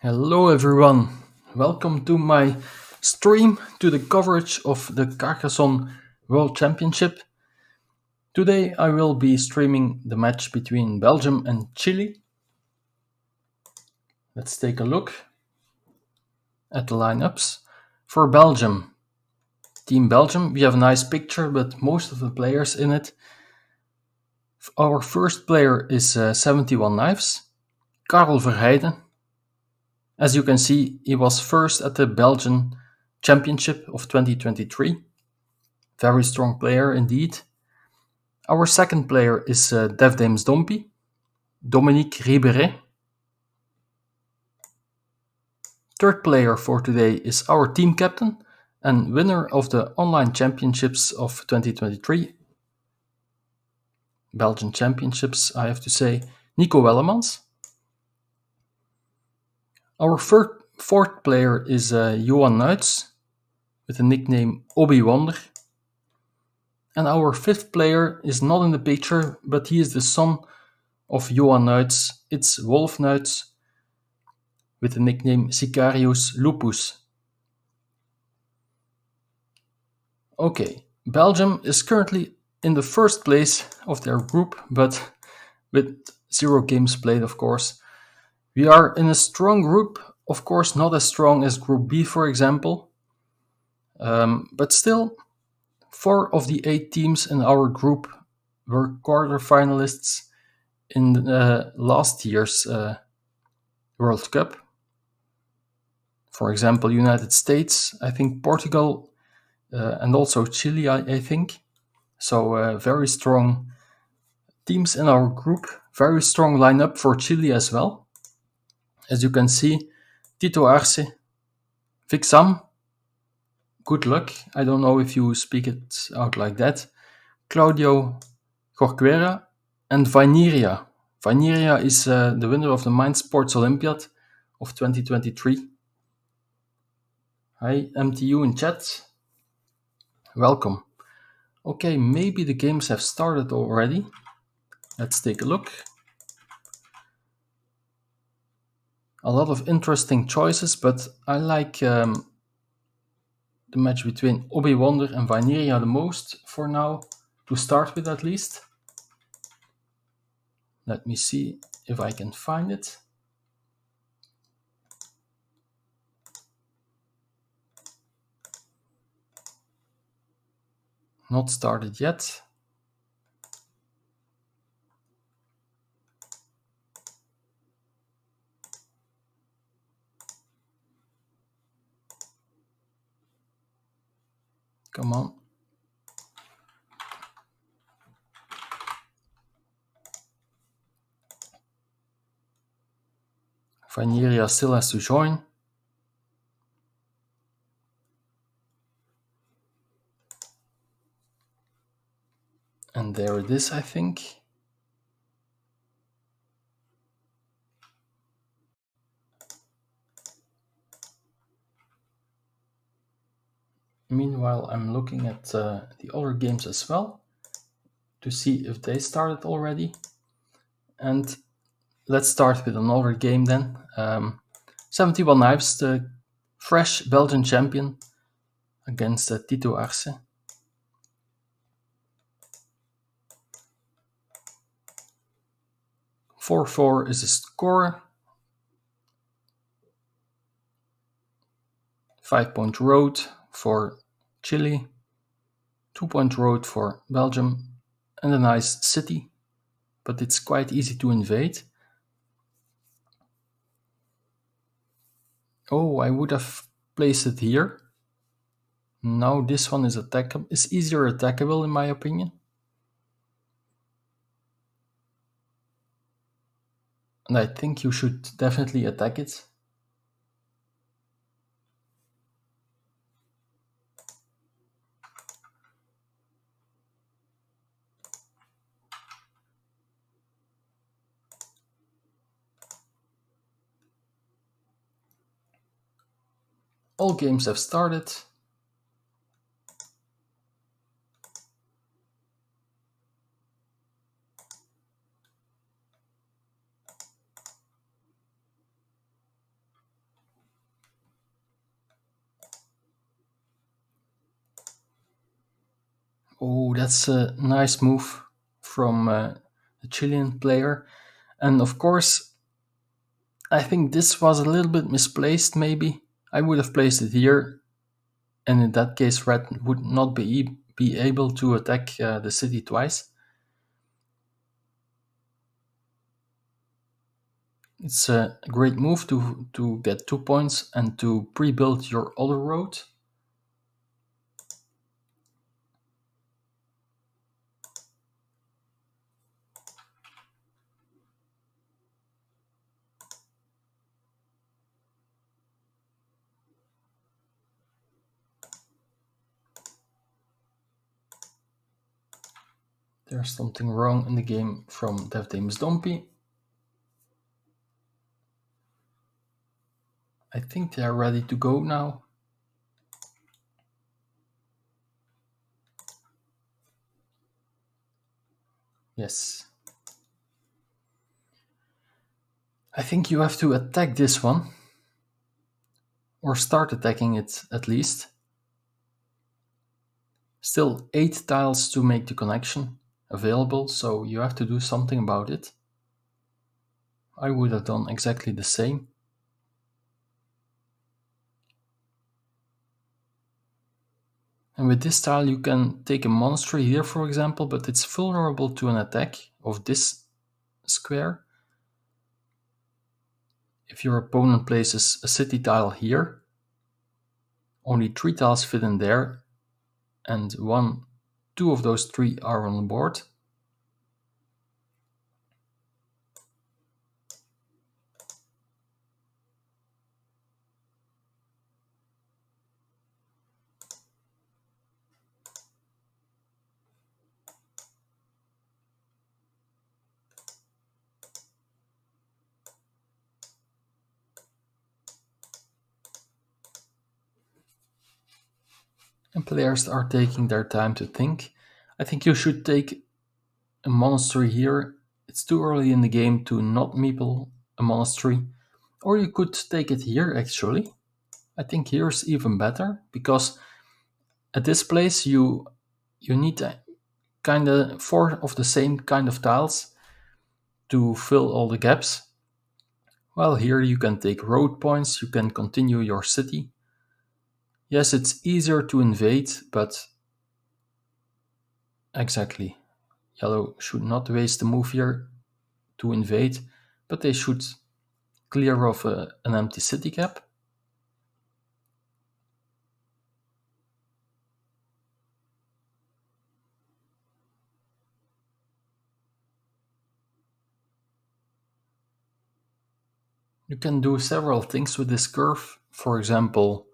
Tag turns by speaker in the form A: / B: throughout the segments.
A: Hello everyone, welcome to my stream to the coverage of the Carcassonne World Championship. Today I will be streaming the match between Belgium and Chile. Let's take a look at the lineups. For Belgium, Team Belgium, we have a nice picture, but most of the players in it. Our first player is 71 Knives, Karel Verheijden. As you can see, he was first at the Belgian Championship of 2023. Very strong player indeed. Our second player is Devdames Dompi, Dominique Ribéret. Third player for today is our team captain and winner of the online championships of 2023. Belgian championships, I have to say, Nico Wellemans. Our fourth player is Johan Nuits, with the nickname Obi Wonder. And our fifth player is not in the picture, but he is the son of Johan Nuits. It's Wolf Nuits, with the nickname Sicarius Lupus. Okay, Belgium is currently in the first place of their group, but with 0 games played, of course. We are in a strong group, of course, not as strong as Group B, for example. But still, 4 of the 8 teams in our group were quarterfinalists in last year's World Cup. For example, United States, I think Portugal, and also Chile, I think. So very strong teams in our group. Very strong lineup for Chile as well. As you can see, Tito Arce, Vixam, good luck. I don't know if you speak it out like that. Claudio Corcuera and Vaineria. Vaineria is the winner of the Mind Sports Olympiad of 2023. Hi, MTU in chat. Welcome. Okay, maybe the games have started already. Let's take a look. A lot of interesting choices, but I like the match between Obi Wonder and Vaineria the most for now, to start with at least. Let me see if I can find it. Not started yet. Come on. Vaineria still has to join. And there it is, I think. Meanwhile, I'm looking at the other games as well to see if they started already. And let's start with another game then. 71 Knives, the fresh Belgian champion, against Tito Arce. 4-4 is the score. 5-point road for Chile, 2-point road for Belgium, and a nice city, but it's quite easy to invade. Oh, I would have placed it here. Now this one is easier attackable in my opinion. And I think you should definitely attack it. All games have started. Oh, that's a nice move from the Chilean player. And of course, I think this was a little bit misplaced, maybe. I would have placed it here, and in that case, red would not be able to attack the city twice. It's a great move to get 2 points and to pre-build your other road. There's something wrong in the game from Dev Dames Dompy. I think they are ready to go now. Yes. I think you have to attack this one. Or start attacking it at least. Still 8 tiles to make the connection available, so you have to do something about it. I would have done exactly the same. And with this tile you can take a monastery here, for example, but it's vulnerable to an attack of this square. If your opponent places a city tile here, only 3 tiles fit in there, and 2 of those 3 are on the board. And players are taking their time to think. I think you should take a monastery here. It's too early in the game to not meeple a monastery. Or you could take it here actually. I think here's even better, because at this place you need kind of 4 of the same kind of tiles to fill all the gaps. Well, here you can take road points, you can continue your city. Yes, it's easier to invade, but exactly. Yellow should not waste a move here to invade, but they should clear off an empty city cap. You can do several things with this curve. For example,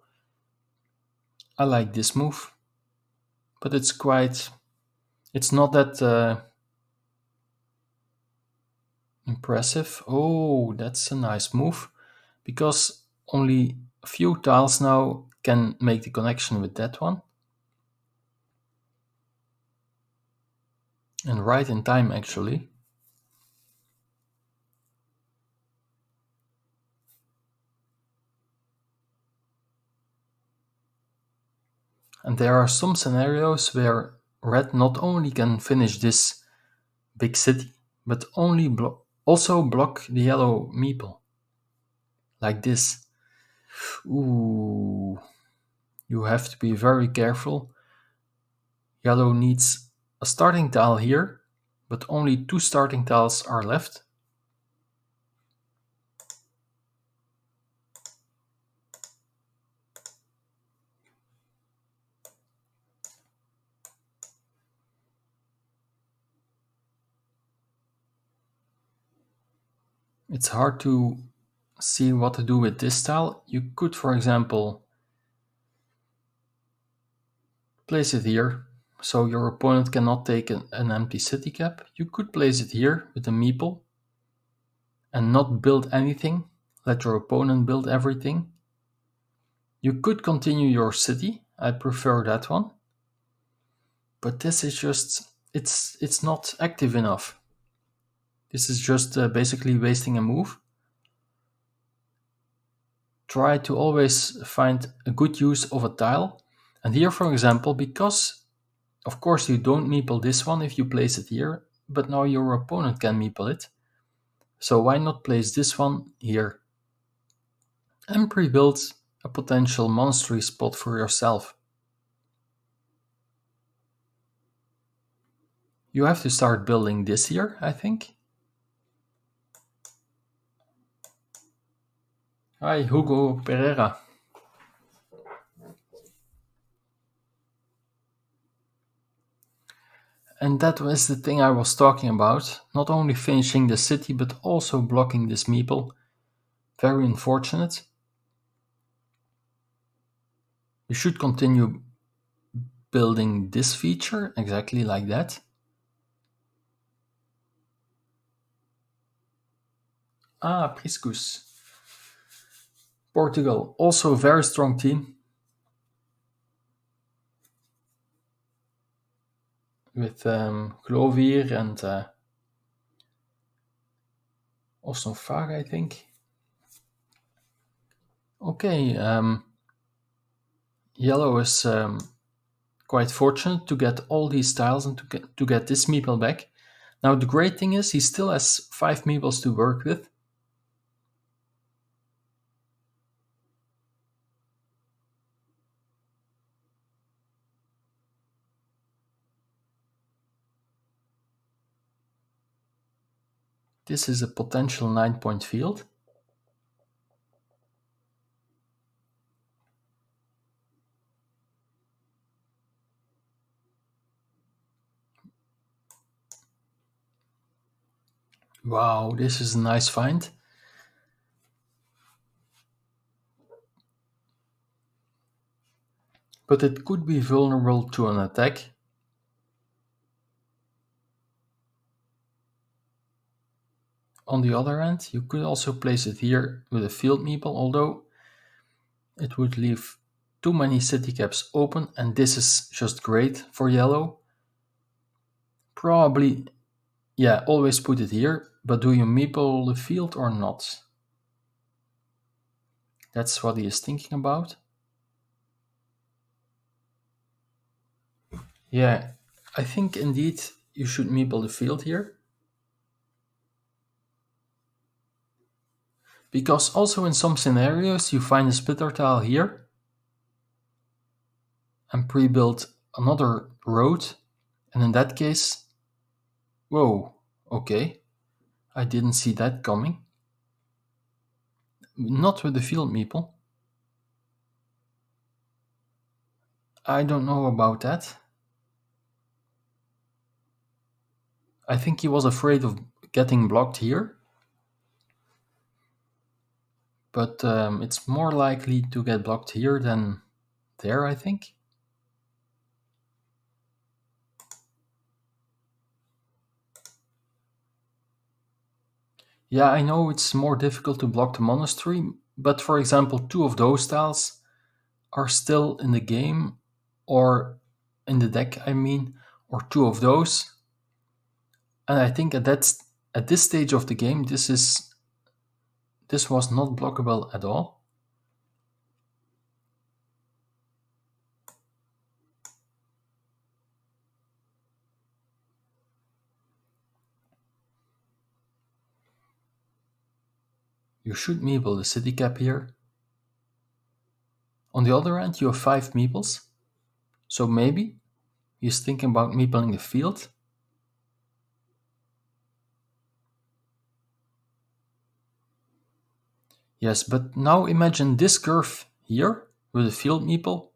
A: I like this move, but it's not that impressive. Oh, that's a nice move, because only a few tiles now can make the connection with that one. And right in time, actually. And there are some scenarios where red not only can finish this big city, but also block the yellow meeple. Like this. Ooh, you have to be very careful. Yellow needs a starting tile here, but only 2 starting tiles are left. It's hard to see what to do with this tile. You could, for example, place it here, so your opponent cannot take an empty city cap. You could place it here with a meeple and not build anything. Let your opponent build everything. You could continue your city. I prefer that one. But this is just, it's not active enough. This is just basically wasting a move. Try to always find a good use of a tile. And here, for example, because Of course, you don't meeple this one if you place it here, but now your opponent can meeple it. So why not place this one here? And pre-build a potential monastery spot for yourself. You have to start building this here, I think. Hi, Hugo Pereira. And that was the thing I was talking about. Not only finishing the city, but also blocking this meeple. Very unfortunate. You should continue building this feature exactly like that. Ah, Priscus. Portugal, also a very strong team. With Clovier and Osnofag, I think. Okay, yellow is quite fortunate to get all these tiles and to get this meeple back. Now the great thing is he still has 5 meeples to work with. This is a potential 9-point field. Wow, this is a nice find. But it could be vulnerable to an attack. On the other hand, you could also place it here with a field meeple, although it would leave too many city caps open, and this is just great for yellow. Probably, yeah, always put it here, but do you meeple the field or not? That's what he is thinking about. Yeah, I think indeed you should meeple the field here. Because also in some scenarios you find a splitter tile here and pre-build another road, and in that case, whoa, okay, I didn't see that coming. Not with the field meeple. I don't know about that. I think he was afraid of getting blocked here. But it's more likely to get blocked here than there, I think. Yeah, I know it's more difficult to block the monastery, but for example, 2 of those tiles are still in the game, or in the deck, I mean, or 2 of those. And I think at this stage of the game, this was not blockable at all. You should meeple the city cap here. On the other hand, you have 5 meeples, so maybe he's thinking about meepling the field. Yes, but now imagine this curve here with a field meeple.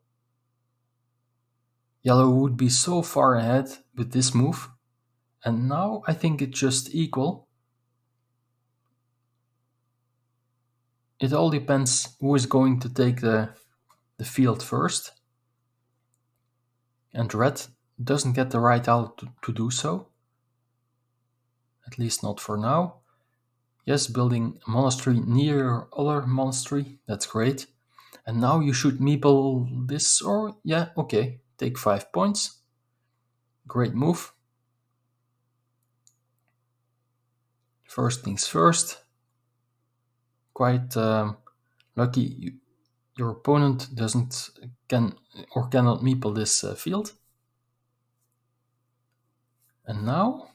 A: Yellow would be so far ahead with this move, and now I think it's just equal. It all depends who is going to take the field first, and red doesn't get the right tile to do so. At least not for now. Yes, building a monastery near your other monastery, that's great. And now you should meeple this, or yeah, okay, take 5 points. Great move. First things first. Quite lucky your opponent cannot meeple this field. And now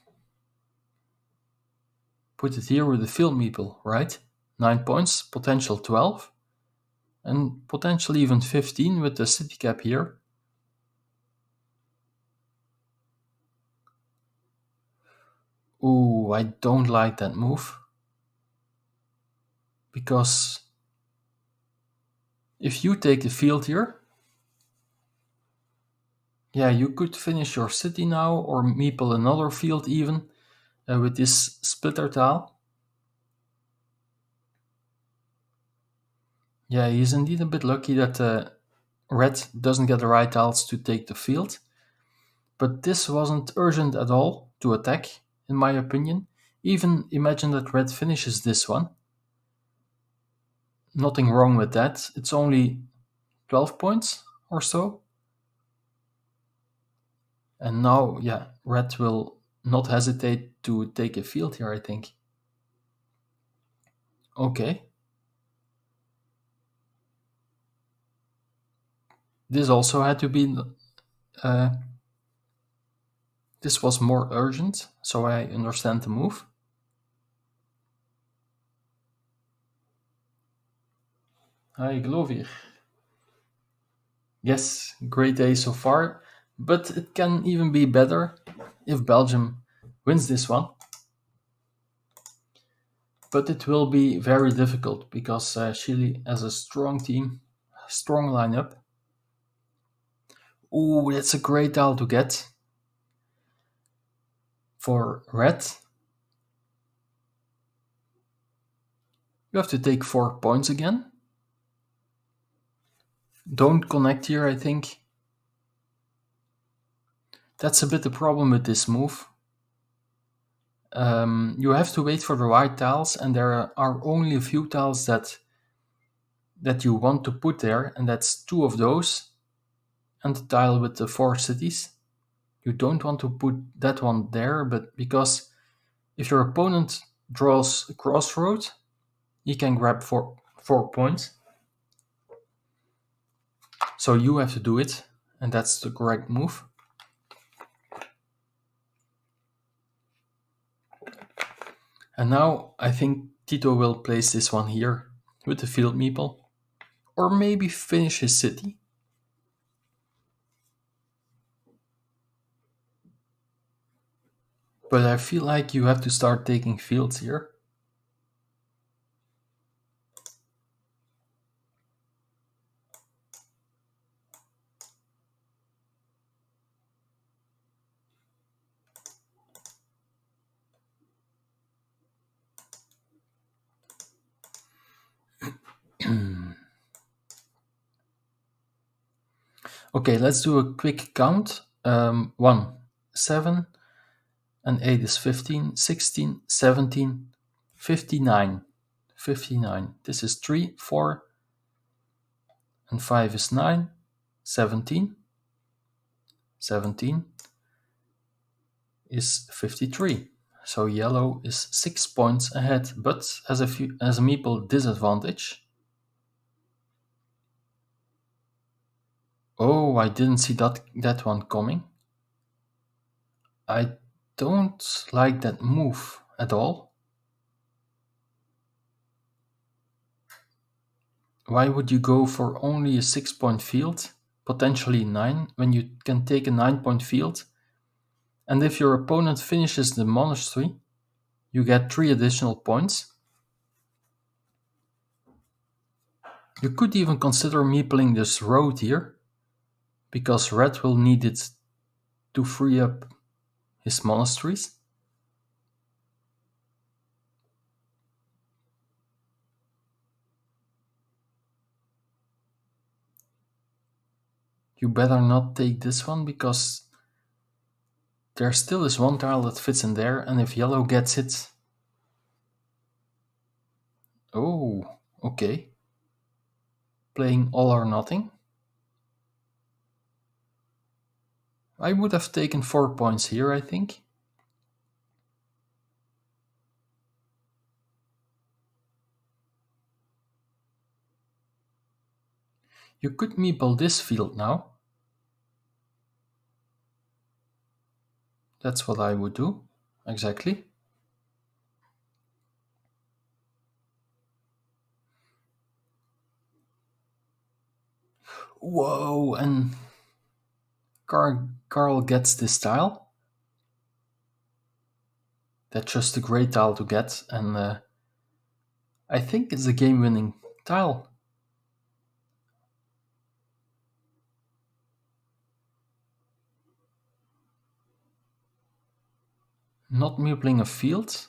A: put it here with the field meeple, right? 9 points, potential 12, and potentially even 15 with the city cap here. Ooh, I don't like that move. Because if you take the field here, yeah, you could finish your city now or meeple another field even with this splitter tile. Yeah, he's indeed a bit lucky that red doesn't get the right tiles to take the field. But this wasn't urgent at all to attack, in my opinion. Even imagine that red finishes this one. Nothing wrong with that. It's only 12 points or so. And now, yeah, red will not hesitate to take a field here, I think. Okay. This also had to be. Uh, this was more urgent, so I understand the move. I Glovier. Yes, great day so far, but it can even be better if Belgium wins this one. But it will be very difficult because Chile has a strong team, strong lineup. Ooh, that's a great tile to get for red. You have to take 4 points again. Don't connect here, I think. That's a bit the problem with this move. You have to wait for the right tiles, and there are only a few tiles that you want to put there, and that's two of those, and the tile with the 4 cities. You don't want to put that one there, but because if your opponent draws a crossroad, he can grab 4 points. So you have to do it, and that's the correct move. And now I think Tito will place this one here with the field meeple, or maybe finish his city. But I feel like you have to start taking fields here. Okay, let's do a quick count. 1, 7, and 8 is 15, 16, 17, 59. 59. This is 3, 4, and 5 is 9, 17. 17 is 53. So yellow is 6 points ahead, but has a meeple disadvantage. Oh, I didn't see that one coming. I don't like that move at all. Why would you go for only a 6-point field, potentially 9, when you can take a 9-point field? And if your opponent finishes the monastery, you get 3 additional points. You could even consider meepling this road here, because red will need it to free up his monasteries. You better not take this one, because there still is one tile that fits in there, and if yellow gets it... Oh, okay. Playing all or nothing. I would have taken 4 points here, I think. You could meeple this field now. That's what I would do. Exactly. Whoa, and Carl gets this tile. That's just a great tile to get, and I think it's a game-winning tile. Not meepling a field.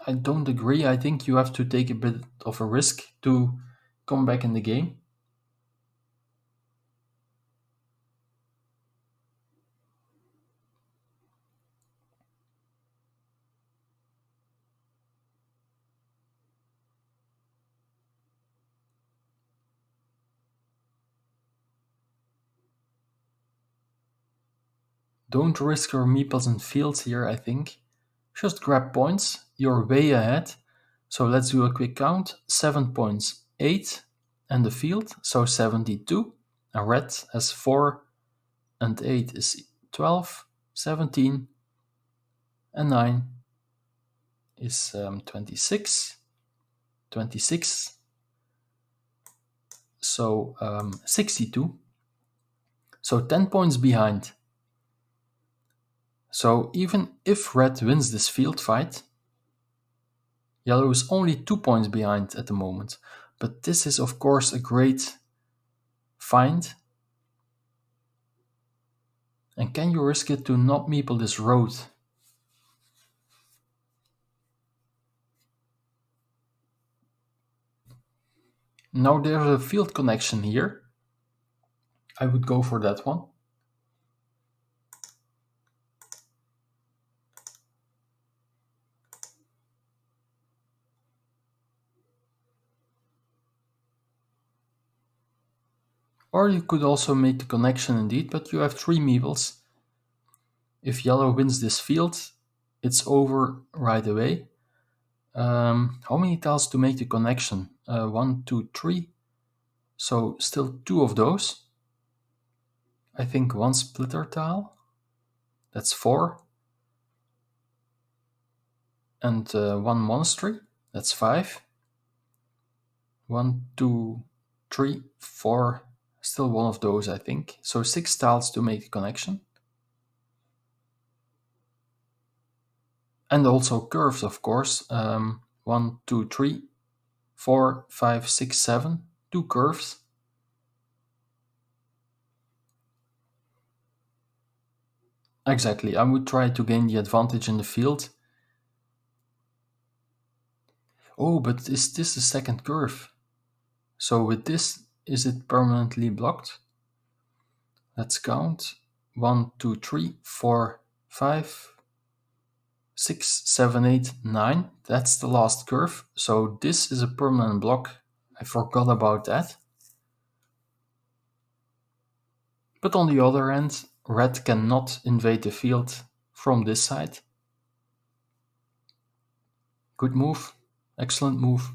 A: I don't agree. I think you have to take a bit of a risk to come back in the game. Don't risk your meeples and fields here, I think. Just grab points. You're way ahead. So let's do a quick count. 7 points, 8, and the field, so 72. And red has 4, and 8 is 12, 17, and 9 is 26. 26, so 62. So 10 points behind. So even if red wins this field fight, yellow is only 2 points behind at the moment. But this is of course a great find. And can you risk it to not meeple this road? Now there's a field connection here. I would go for that one. Or you could also make the connection indeed, but you have 3 meeples. If yellow wins this field, it's over right away. How many tiles to make the connection? 1, 2, 3. So still 2 of those. I think 1 splitter tile. That's 4. And 1 monastery. That's 5. 1, 2, 3, 4. Still 1 of those, I think. So 6 tiles to make the connection. And also curves, of course. 1, 2, 3, 4, 5, 6, 7. 2 curves. Exactly. I would try to gain the advantage in the field. Oh, but is this the second curve? So with this, is it permanently blocked? Let's count. 1, 2, 3, 4, 5, 6, 7, 8, 9. That's the last curve. So this is a permanent block. I forgot about that. But on the other end, red cannot invade the field from this side. Good move. Excellent move.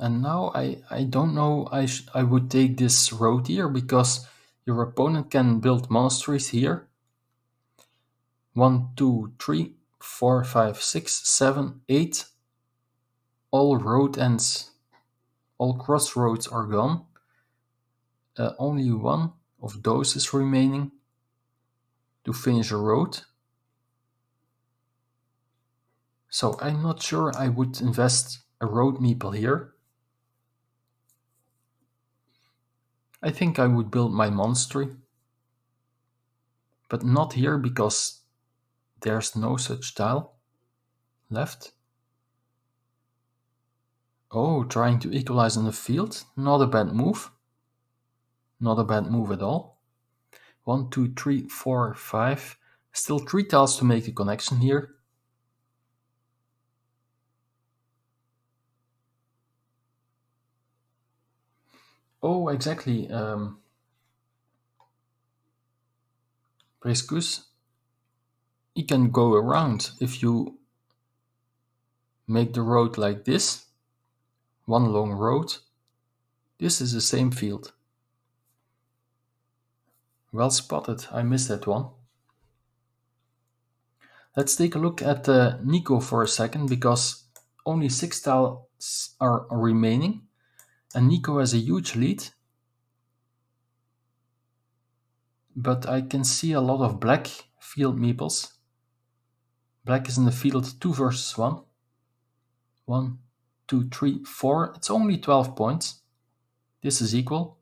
A: And now I don't know, I would take this road here because your opponent can build monasteries here. 1, 2, 3, 4, 5, 6, 7, 8. All road ends, all crossroads are gone. Only 1 of those is remaining to finish a road. So I'm not sure I would invest a road meeple here. I think I would build my monastery. But not here because there's no such tile left. Oh, trying to equalize in the field. Not a bad move. Not a bad move at all. 1, 2, 3, 4, 5. Still 3 tiles to make a connection here. Oh, exactly. Prescus, he can go around if you make the road like this. One long road. This is the same field. Well spotted, I missed that one. Let's take a look at Nico for a second, because only 6 tiles are remaining, and Nico has a huge lead. But I can see a lot of black field meeples. Black is in the field 2 versus 1. 1, 2, 3, 4. It's only 12 points. This is equal.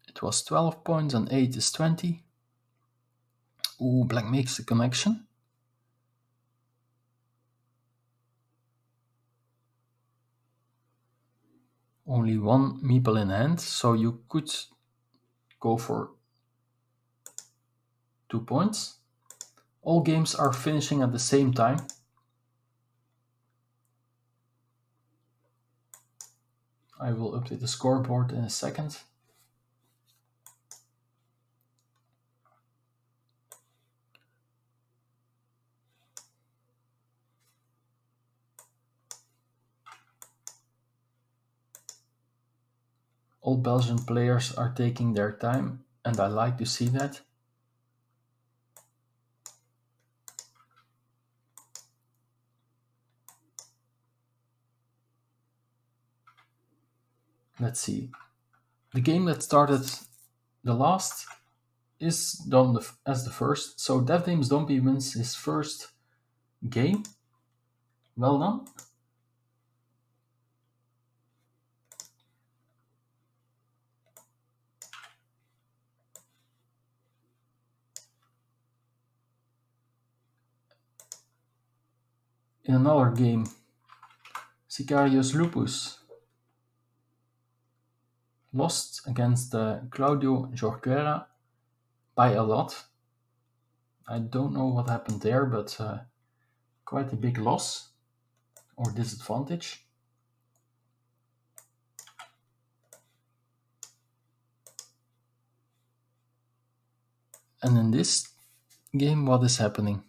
A: It was 12 points and 8 is 20. Ooh, black makes the connection. Only one meeple in hand, so you could go for 2 points. All games are finishing at the same time. I will update the scoreboard in a second. All Belgian players are taking their time, and I like to see that. Let's see. The game that started the last is done as the first. So DevDames Dompy wins his first game. Well done. In another game, Sicarius Lupus lost against Claudio Jorquera by a lot. I don't know what happened there, but quite a big loss or disadvantage. And in this game, what is happening?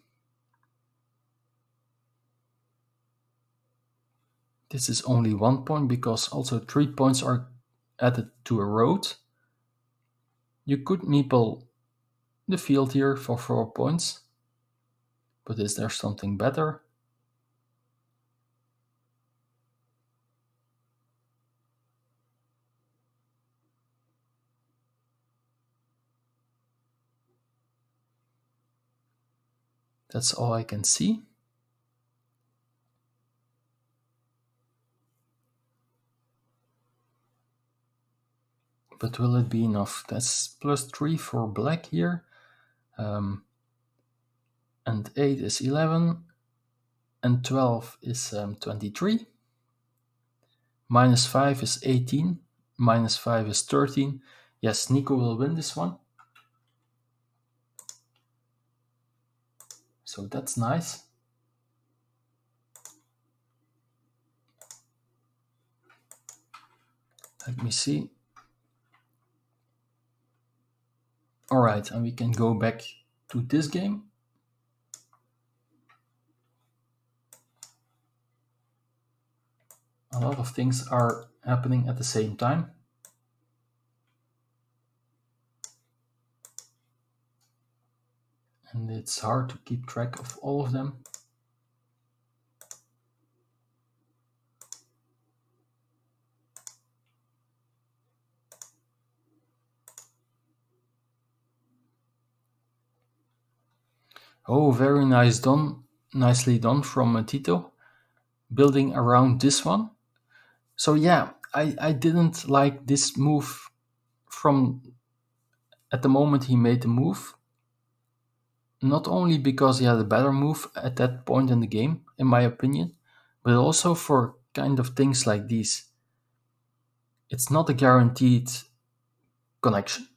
A: This is only 1 point, because also 3 points are added to a road. You could meeple the field here for 4 points, but is there something better? That's all I can see. But will it be enough? That's +3 for black here. And 8 is 11. And 12 is 23. -5 is 18. -5 is 13. Yes, Nico will win this one. So that's nice. Let me see. Alright, and we can go back to this game. A lot of things are happening at the same time. And it's hard to keep track of all of them. Oh, very nice done. Nicely done from Tito. Building around this one. So yeah, I didn't like this move from at the moment he made the move. Not only because he had a better move at that point in the game, in my opinion, but also for kind of things like these. It's not a guaranteed connection.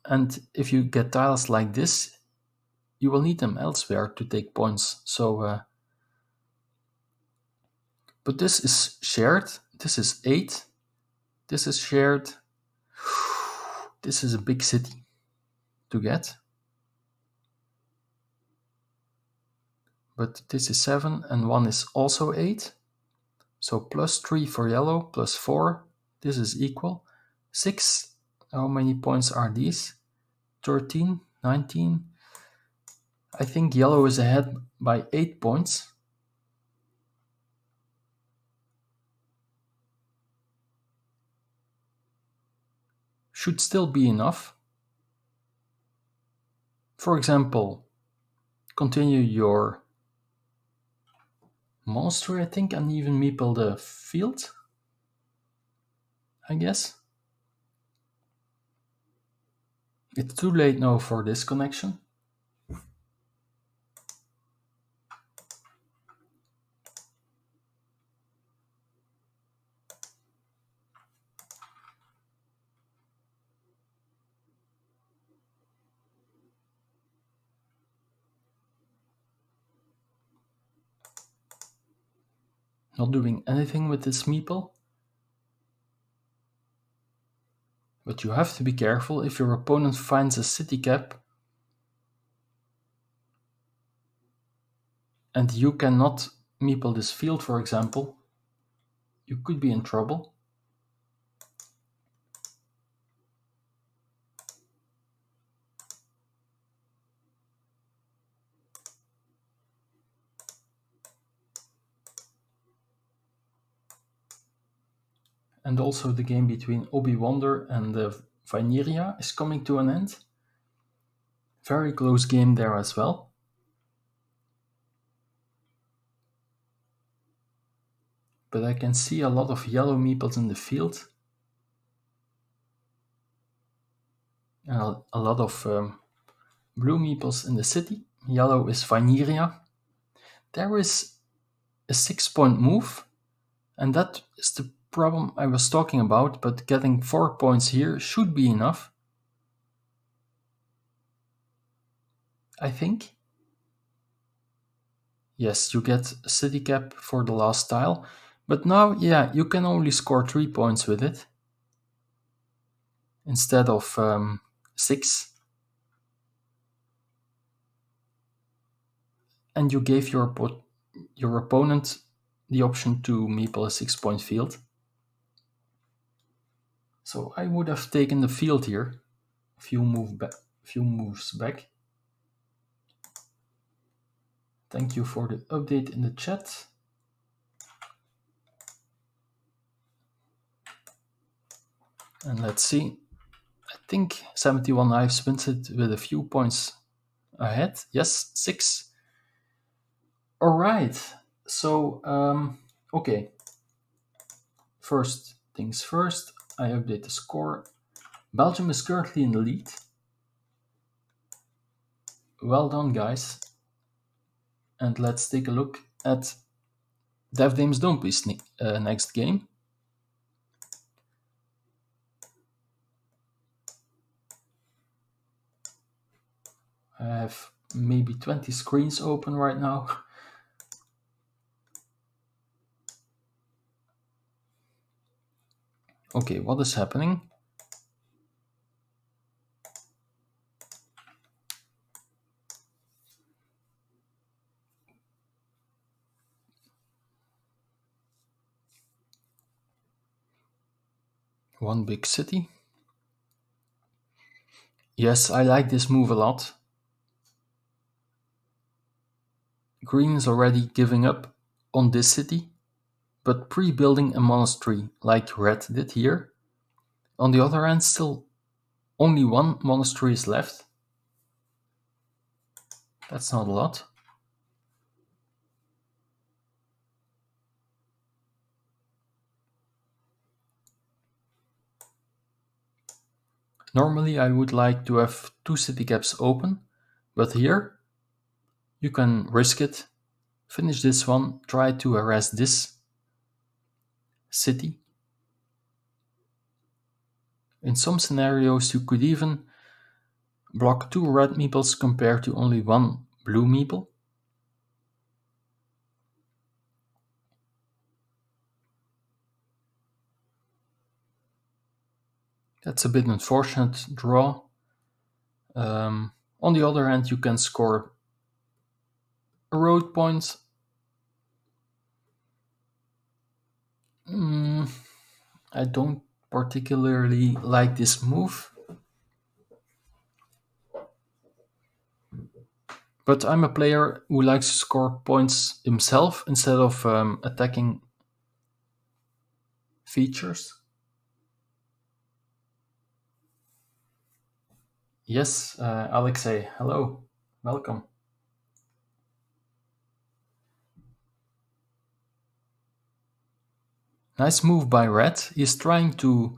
A: And if you get tiles like this, you will need them elsewhere to take points. So, but this is shared. This is 8. This is shared. This is a big city to get. But this is 7 and 1 is also 8. So plus 3 for yellow, plus 4. This is equal. 6. How many points are these? 13, 19. I think yellow is ahead by 8 points. Should still be enough. For example, continue your monastery, I think, and even meeple the field, I guess. It's too late now for this connection. Not doing anything with this meeple. But you have to be careful if your opponent finds a city cap and you cannot meeple this field, for example, you could be in trouble. And also the game between Obi Wonder and Vineria is coming to an end. Very close game there as well. But I can see a lot of yellow meeples in the field. And a lot of blue meeples in the city. Yellow is Vineria. There is a 6-point move, and that is the problem I was talking about, but getting 4 points here should be enough, I think. Yes, you get a city cap for the last tile, but now, yeah, you can only score 3 points with it instead of 6. And you gave your opponent the option to meeple a 6-point field. So I would have taken the field here, a few moves back. Thank you for the update in the chat. And let's see. I think 71 Knives wins it with a few points ahead. Yes, 6. All right. So, okay. First things first, I update the score. Belgium is currently in the lead. Well done, guys. And let's take a look at Dev Dames Dompie's next game. I have maybe 20 screens open right now. Okay, what is happening? One big city. Yes, I like this move a lot. Green is already giving up on this city, but pre-building a monastery like Red did here. On the other hand, still only one monastery is left. That's not a lot. Normally I would like to have 2 city caps open, but here you can risk it. Finish this one, try to harass this city. In some scenarios you could even block 2 red meeples compared to only 1 blue meeple. That's a bit unfortunate draw. On the other hand, you can score a road point. Mm, I don't particularly like this move, but I'm a player who likes to score points himself instead of attacking features. Yes, Alexei, hello, welcome. Nice move by Red. He's trying to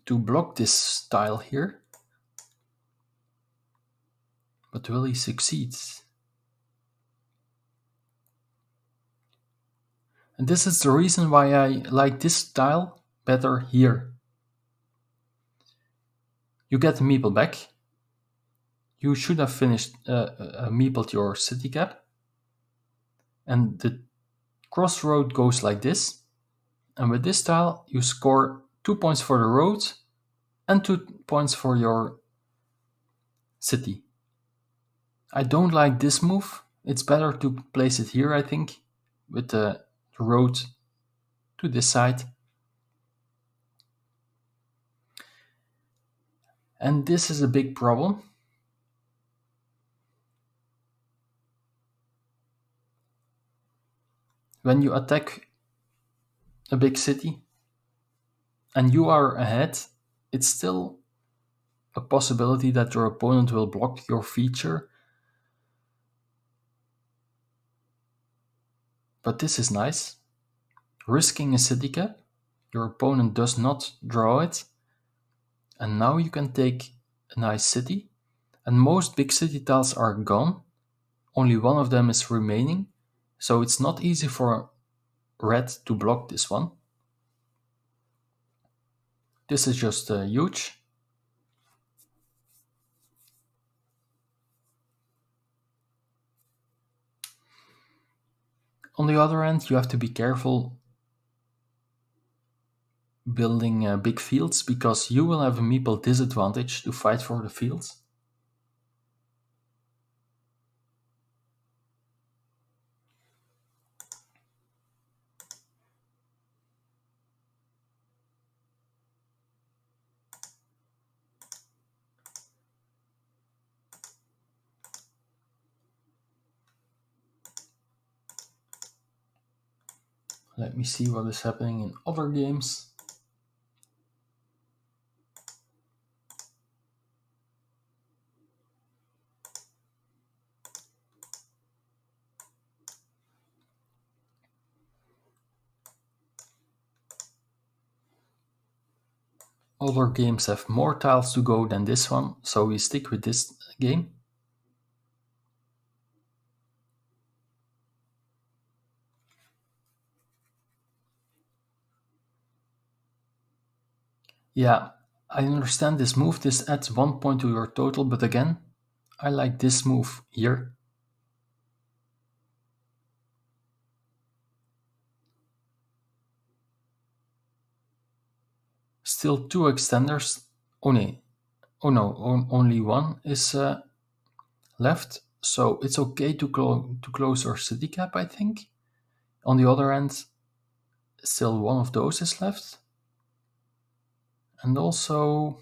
A: block this tile here, but will he succeed? And this is the reason why I like this tile better here. You get the meeple back. You should have finished meepled your city cap, and the crossroad goes like this. And with this tile, you score 2 points for the road and 2 points for your city. I don't like this move. It's better to place it here, I think, with the road to this side. And this is a big problem. When you attack a big city and you are ahead, it's still a possibility that your opponent will block your feature. But this is nice. Risking a city cap, your opponent does not draw it, and now you can take a nice city. And most big city tiles are gone, only one of them is remaining, so it's not easy for red to block this one. This is just huge. On the other hand, you have to be careful building big fields because you will have a meeple disadvantage to fight for the fields. Let me see what is happening in other games. Other games have more tiles to go than this one, so we stick with this game. Yeah, I understand this move. This adds 1 point to your total, but again, I like this move here. Still two extenders. Only one is left, so it's okay to close our city cap, I think. On the other hand, still one of those is left. And also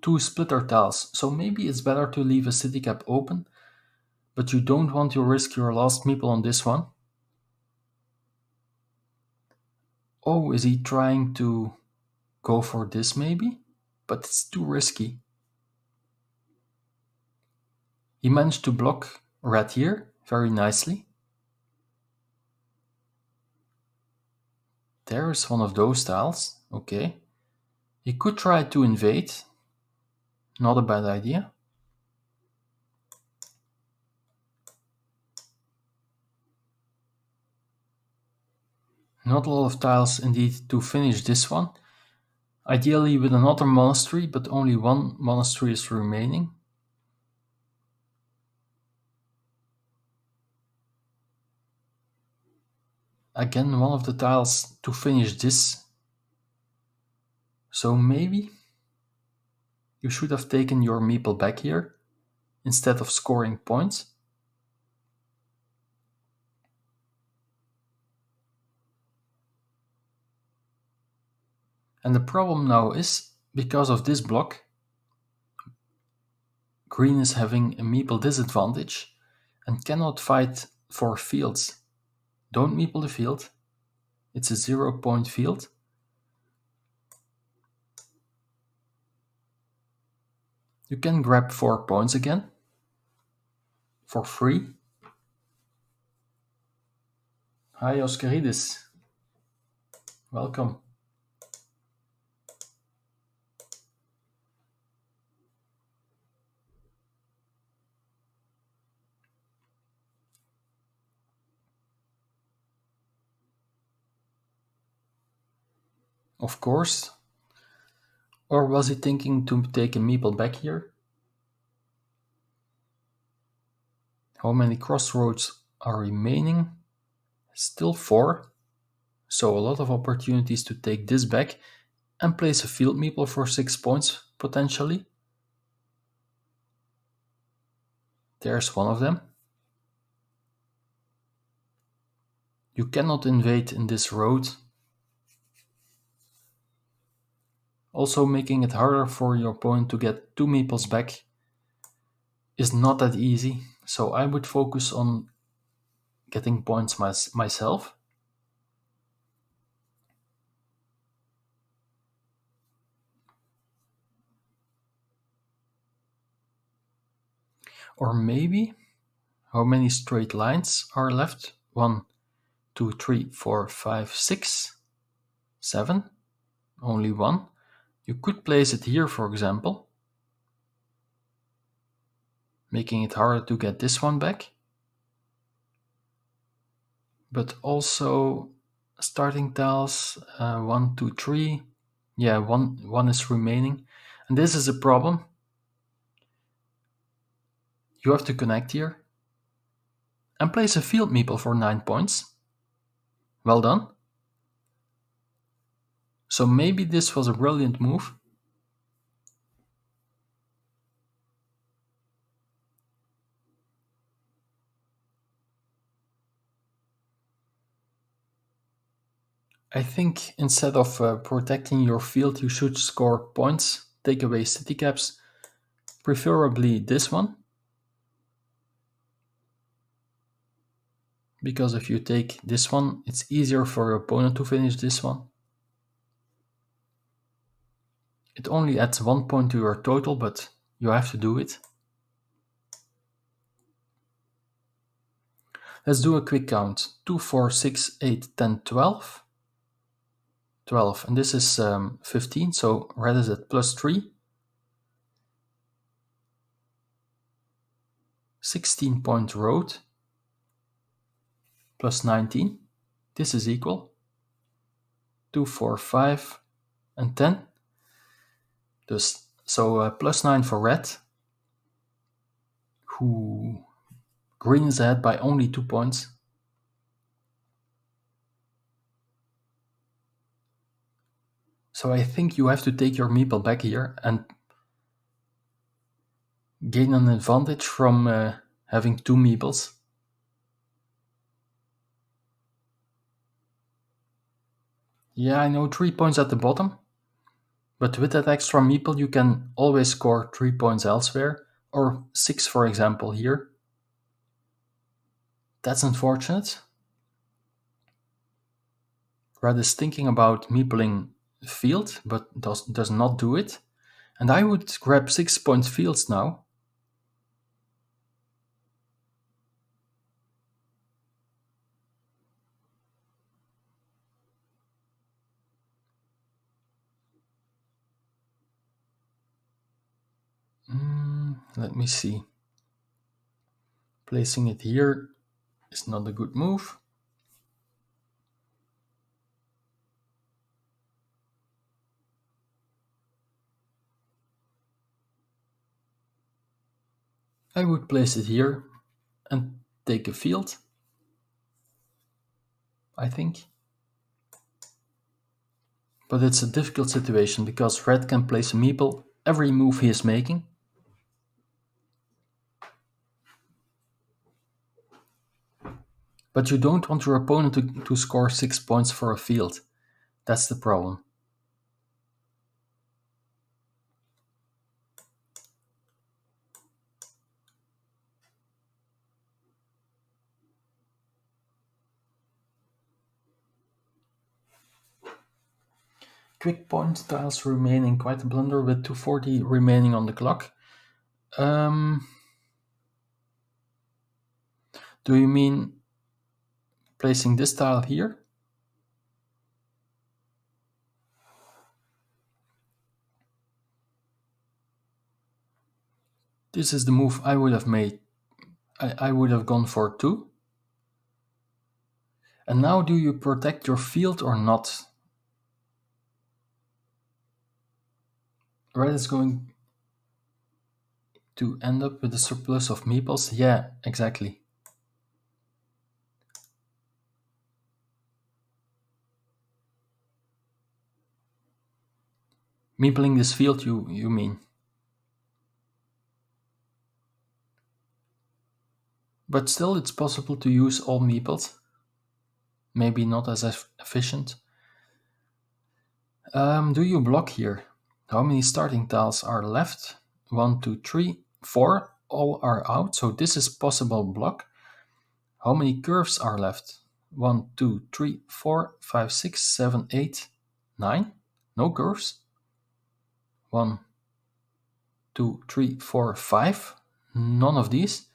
A: two splitter tiles, so maybe it's better to leave a city cap open, but you don't want to risk your last meeple on this one. Oh, is he trying to go for this maybe? But it's too risky. He managed to block red here very nicely. There's one of those tiles, okay. He could try to invade, not a bad idea. Not a lot of tiles indeed to finish this one. Ideally with another monastery, but only one monastery is remaining. Again, one of the tiles to finish this. So maybe you should have taken your meeple back here instead of scoring points. And the problem now is, because of this block, green is having a meeple disadvantage and cannot fight for fields. Don't meeple the field. It's a 0-point field. You can grab 4 points again for free. Hi Oscaridis, welcome. Of course. Or was he thinking to take a meeple back here? How many crossroads are remaining? Still 4. So a lot of opportunities to take this back and place a field meeple for 6 points, potentially. There's one of them. You cannot invade in this road. Also making it harder for your opponent to get 2 meeples back is not that easy, so I would focus on getting points myself. Or maybe, how many straight lines are left? 1, 2, 3, 4, 5, 6, 7. Only one. You could place it here, for example, making it harder to get this one back. But also starting tiles, 1, 2, 3. Yeah, one is remaining. And this is a problem. You have to connect here and place a field meeple for 9 points. Well done. So maybe this was a brilliant move. I think instead of protecting your field, you should score points, take away city caps, preferably this one. Because if you take this one, it's easier for your opponent to finish this one. It only adds 1 point to your total, but you have to do it. Let's do a quick count. 2, 4, 6, 8, 10, 12. 12, and this is 15, so red is at plus 3. 16-point road, plus 19. This is equal. 2, 4, 5, and 10. So plus 9 for red, who green is ahead by only 2 points. So I think you have to take your meeple back here and gain an advantage from having 2 meeples. Yeah, I know 3 points at the bottom, but with that extra meeple you can always score 3 points elsewhere, or 6 for example here. That's unfortunate. Red is thinking about meepling field, but does not do it. And I would grab 6-point fields now. Let me see. Placing it here is not a good move. I would place it here and take a field, I think. But it's a difficult situation because red can place a meeple every move he is making. But you don't want your opponent to score 6 points for a field. That's the problem. quick point tiles remaining, quite a blunder with 240 remaining on the clock. Do you mean placing this tile here? This is the move I would have made. I would have gone for 2. And now do you protect your field or not? Red is going to end up with a surplus of meeples. Yeah, exactly. Meepling this field, you mean? But still, it's possible to use all meeples. Maybe not as efficient. Do you block here? How many starting tiles are left? 1, 2, 3, 4. All are out, so this is possible block. How many curves are left? 1, 2, 3, 4, 5, 6, 7, 8, 9. No curves. 1, 2, 3, 4, 5. None of these.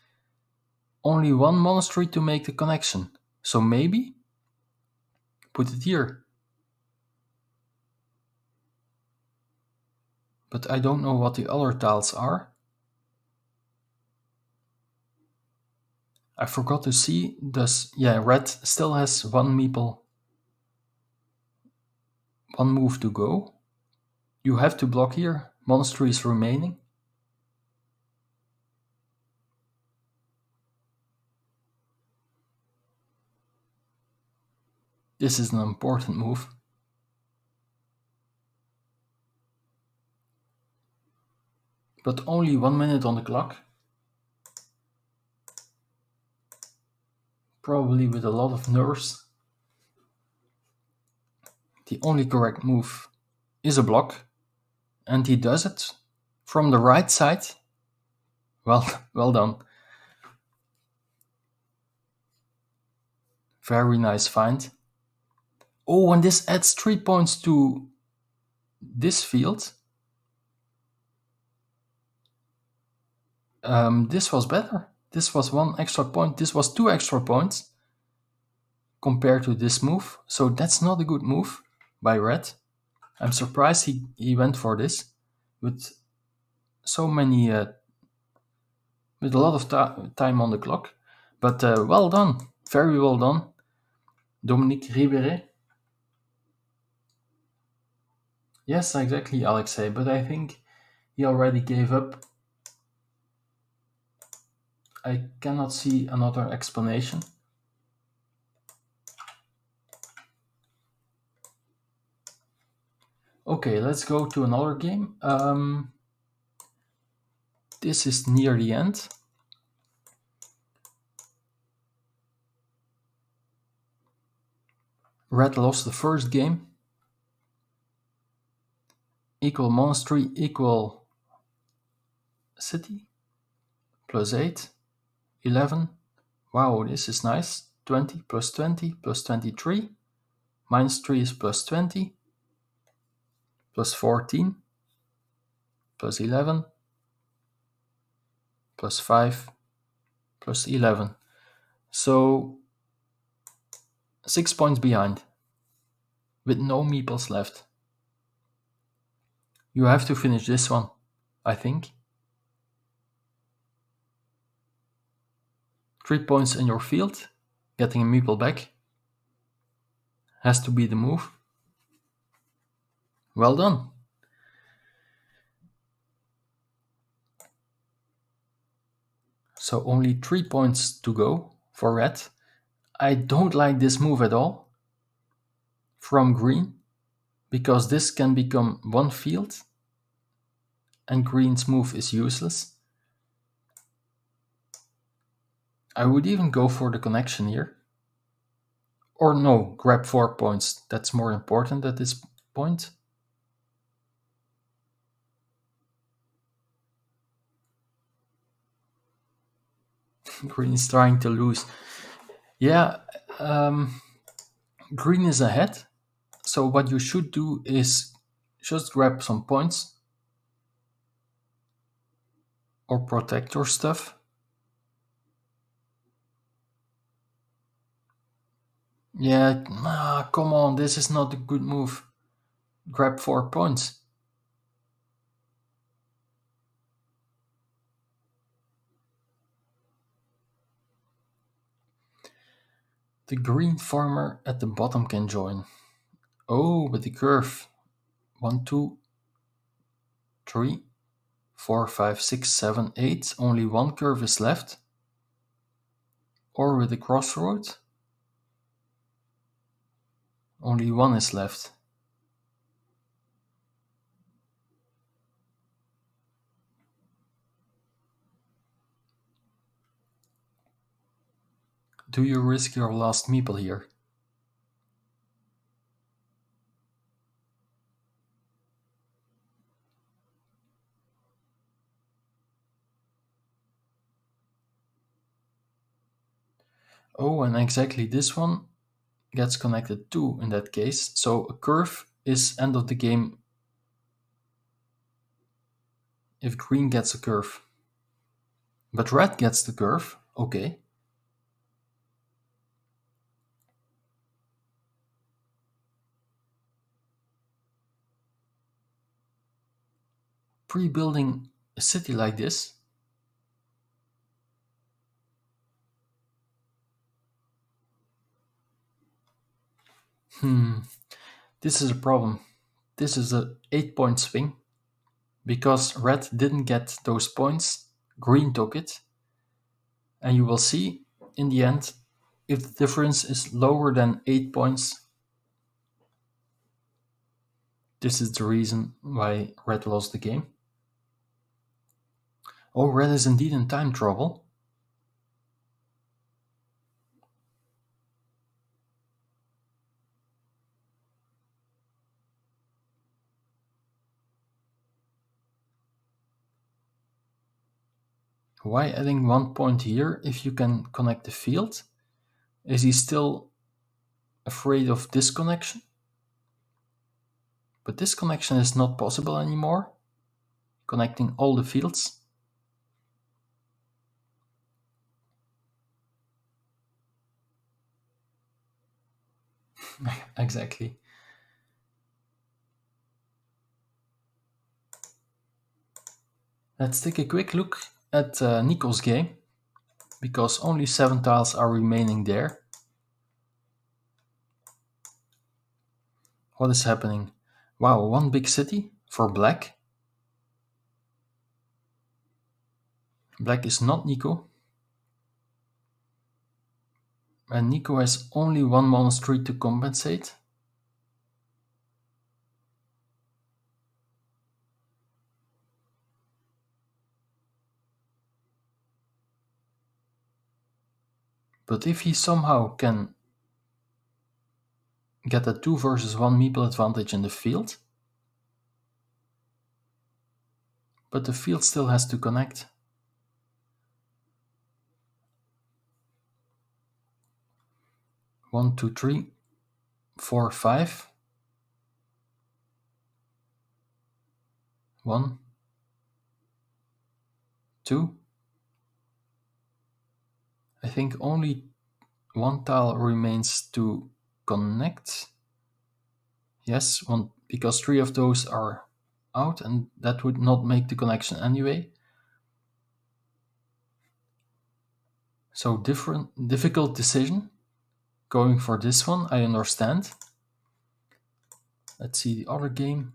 A: Only one monastery to make the connection. So maybe put it here. But I don't know what the other tiles are. I forgot to see. Red still has one meeple, one move to go. You have to block here. Monastery is remaining. This is an important move. But only 1 minute on the clock. Probably with a lot of nerves. The only correct move is a block. And he does it from the right side. Well done. Very nice find. Oh, and this adds 3 points to this field. This was better. This was 1 extra point. This was 2 extra points compared to this move. So that's not a good move by Red. I'm surprised he went for this with so many, with a lot of time on the clock. But well done. Very well done, Dominique Ribéret. Yes, exactly, Alexei. But I think he already gave up. I cannot see another explanation. Okay, let's go to another game. This is near the end. Red lost the first game. Equal monastery, equal city. Plus 8, 11. Wow, this is nice. 20 plus 20 plus 23. Minus 3 is plus 20. Plus 14. Plus 11. Plus 5. Plus 11. So 6 points behind. With no meeples left. You have to finish this one, I think. 3 points in your field. Getting a meeple back has to be the move. Well done. So only 3 points to go for Red. I don't like this move at all from Green, because this can become one field and Green's move is useless. I would even go for the connection here. Or no, grab 4 points. That's more important at this point. Green is trying to lose. Yeah, Green is ahead. So what you should do is just grab some points or protect your stuff. Yeah, come on, this is not a good move. Grab 4 points. The green farmer at the bottom can join. Oh, with the curve. 1, 2, 3, 4, 5, 6, 7, 8. Only one curve is left. Or with the crossroad. Only one is left. Do you risk your last meeple here? Oh, and exactly this one gets connected too in that case. So a curve is end of the game if green gets a curve. But red gets the curve. Okay. Pre-building a city like this. This is a problem. This is a 8-point swing. Because red didn't get those points, green took it. And you will see in the end, if the difference is lower than 8 points, this is the reason why red lost the game. Oh, red is indeed in time trouble. Why adding 1 point here if you can connect the field? Is he still afraid of disconnection? But disconnection is not possible anymore. Connecting all the fields. Exactly. Let's take a quick look at Nico's game, because only 7 tiles are remaining there. What is happening? Wow, one big city for black. Black is not Nico. And Nico has only one monastery to compensate. But if he somehow can get a 2 versus 1 meeple advantage in the field, but the field still has to connect. One, two, three, 4, 5. 1, 2. I think only one tile remains to connect. Yes, one, because 3 of those are out, and that would not make the connection anyway. So difficult decision. Going for this one, I understand. Let's see the other game.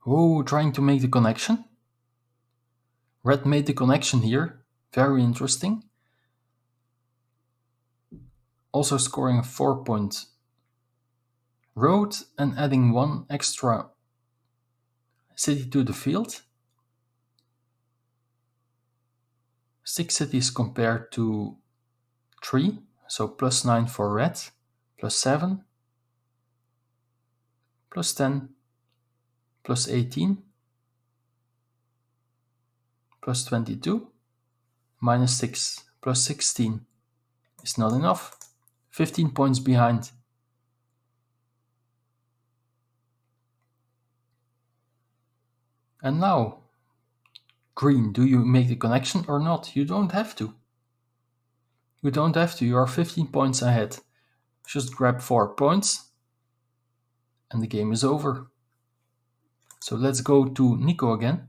A: Oh, trying to make the connection. Red made the connection here. Very interesting. Also scoring a 4-point road and adding 1 extra city to the field. 6 cities compared to 3. So plus 9 for red, plus 7, plus 10, plus 18, plus 22, minus 6 plus 16 is not enough. 15 points behind. And now, green, do you make the connection or not? You don't have to. You don't have to, you are 15 points ahead. Just grab 4 points and the game is over. So let's go to Nico again.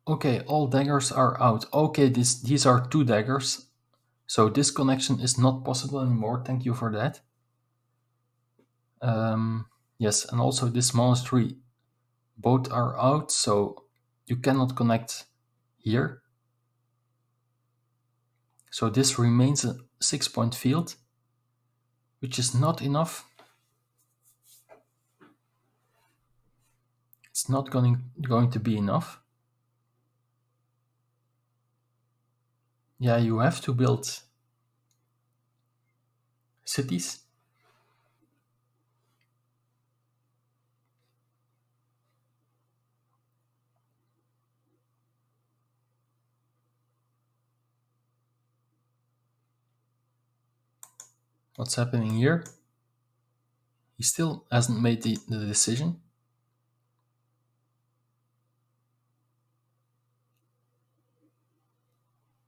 A: Okay, all daggers are out. Okay, these are 2 daggers. So this connection is not possible anymore. Thank you for that. Yes, and also this monastery. Both are out, so you cannot connect here. So this remains a 6-point field, which is not enough. It's not going to be enough. Yeah, you have to build cities. What's happening here? He still hasn't made the decision.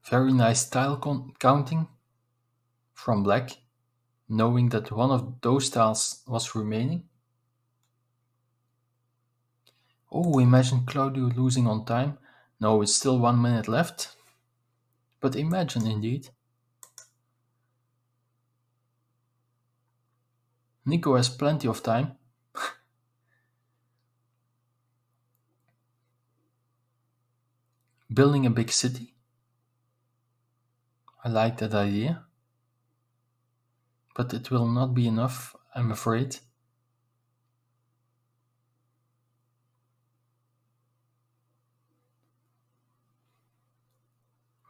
A: Very nice tile counting from black, knowing that one of those tiles was remaining. Oh, imagine Claudio losing on time. No, it's still 1 minute left. But imagine indeed. Nico has plenty of time. Building a big city. I like that idea. But it will not be enough, I'm afraid.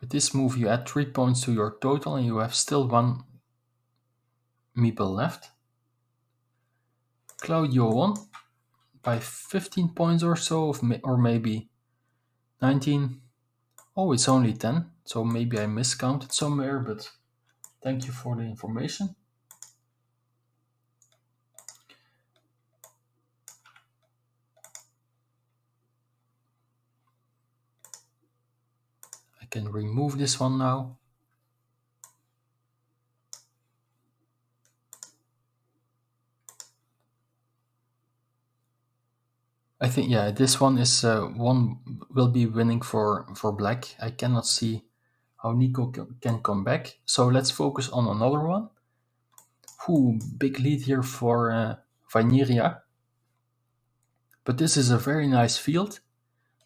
A: With this move you add 3 points to your total and you have still 1 meeple left. Claudio won by 15 points or so, or maybe 19. Oh, it's only 10, so maybe I miscounted somewhere, but thank you for the information. I can remove this one now. I think, yeah, this one is one will be winning for black. I cannot see how Nico can come back. So let's focus on another one. Ooh, big lead here for Vineria. But this is a very nice field.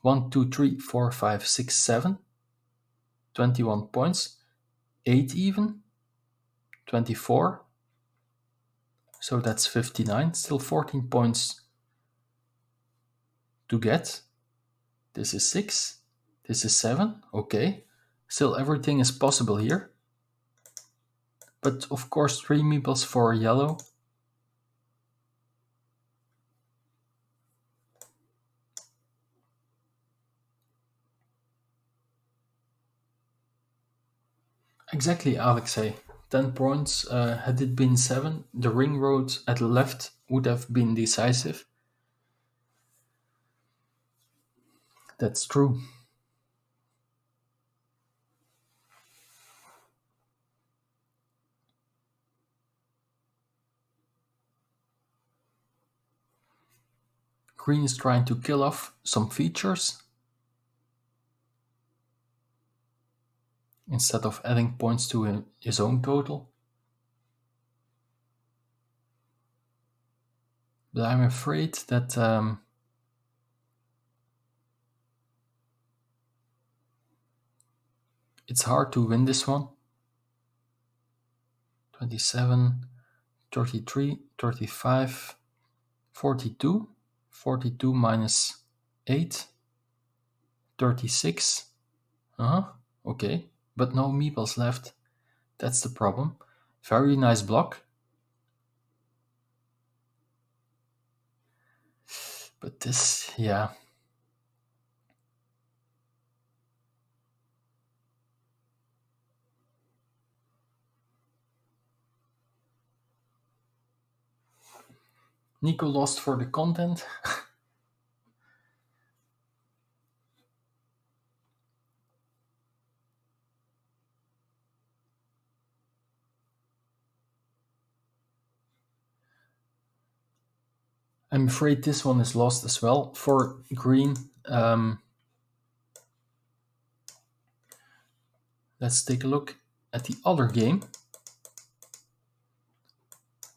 A: 1, 2, 3, 4, 5, 6, 7. 21 points. 8 even. 24. So that's 59. Still 14 points to get. This is 6. This is 7. Okay. Still everything is possible here. But of course 3 meeples for yellow. Exactly, Alexei. 10 points. Had it been 7, the ring road at the left would have been decisive. That's true. Green is trying to kill off some features instead of adding points to his own total. But I'm afraid that it's hard to win this one. 27, 33, 35, 42. 42 minus 8. 36. Okay. But no meeples left. That's the problem. Very nice block. But this, yeah. Nico lost for the content. I'm afraid this one is lost as well for green. Let's take a look at the other game.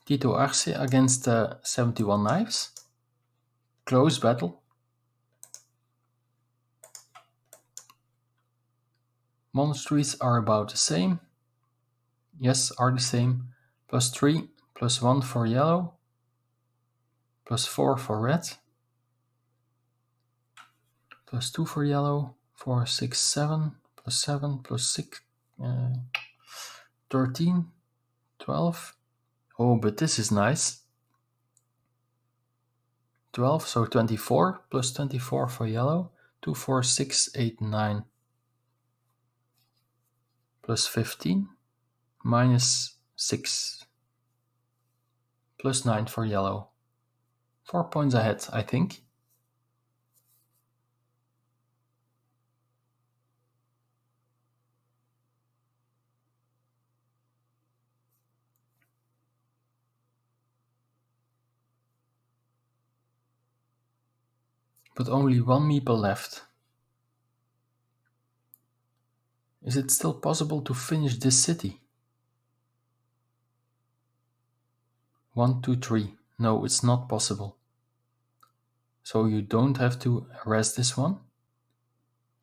A: Tito Arce against 71 Knives. Close battle. Monasteries are about the same. Yes, are the same. +3, +1 for yellow. +4 for red. +2 for yellow. 4, 6, 7. +7, +6. 13, 12. Oh, but this is nice. 12, so 24, +24 for yellow. 2, 4, 6, 8, 9. +15, -6. +9 for yellow. 4 points ahead, I think. But only one meeple left. Is it still possible to finish this city? 1, 2, 3. No, it's not possible. So you don't have to arrest this one.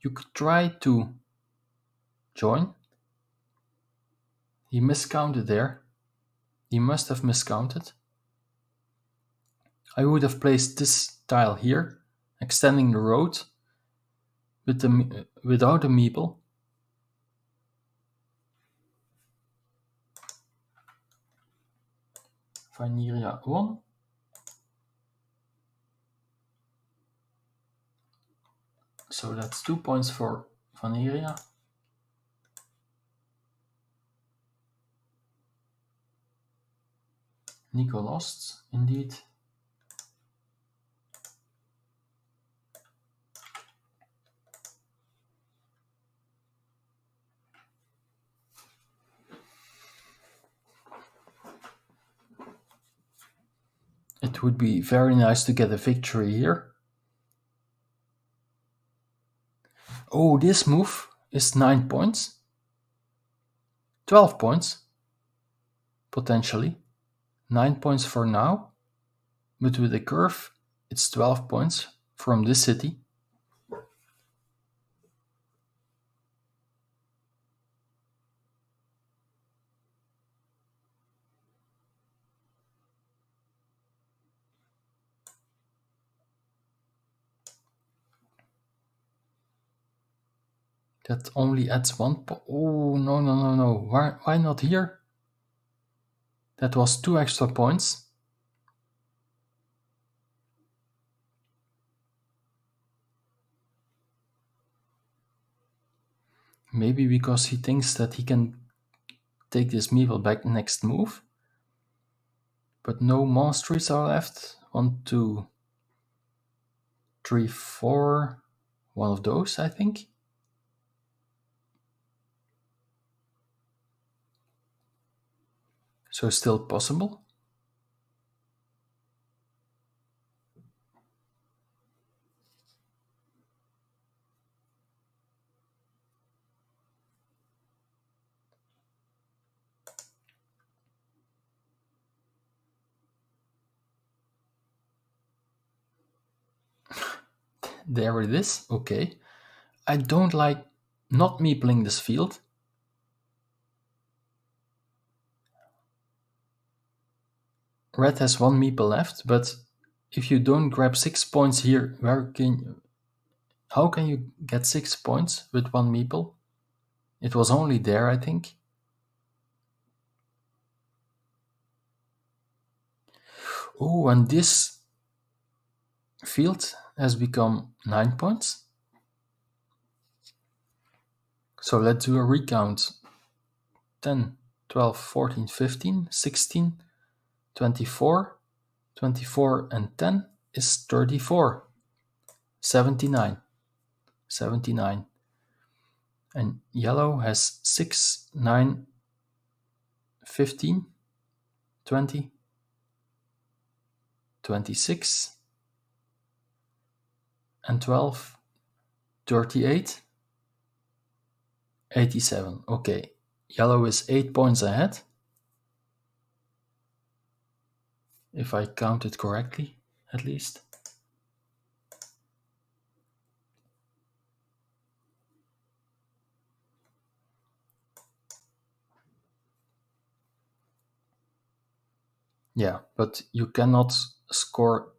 A: You could try to join. He miscounted there. He must have miscounted. I would have placed this tile here, extending the road without a meeple. Vanilla 1. So that's 2 points for Vanilla. Nico lost, indeed. It would be very nice to get a victory here. Oh, this move is 9 points. 12 points, potentially. 9 points for now, but with a curve, it's 12 points from this city. That only adds 1 point. Oh, no, no, no, no. Why not here? That was 2 extra points. Maybe because he thinks that he can take this meeple back next move. But no monasteries are left. 1, 2, 3, 4. One of those, I think. So still possible. There it is. Okay. I don't like not meepling this field. Red has 1 meeple left, but if you don't grab 6 points here, how can you get 6 points with 1 meeple? It was only there, I think. Oh, and this field has become 9 points. So let's do a recount. 10, 12, 14, 15, 16, 24, 24 and 10 is 34. 79. 79. And yellow has 6, 9, 15, 20, 26, and 12, 38, 87. Okay, yellow is 8 points ahead, if I counted correctly, at least. Yeah, but you cannot score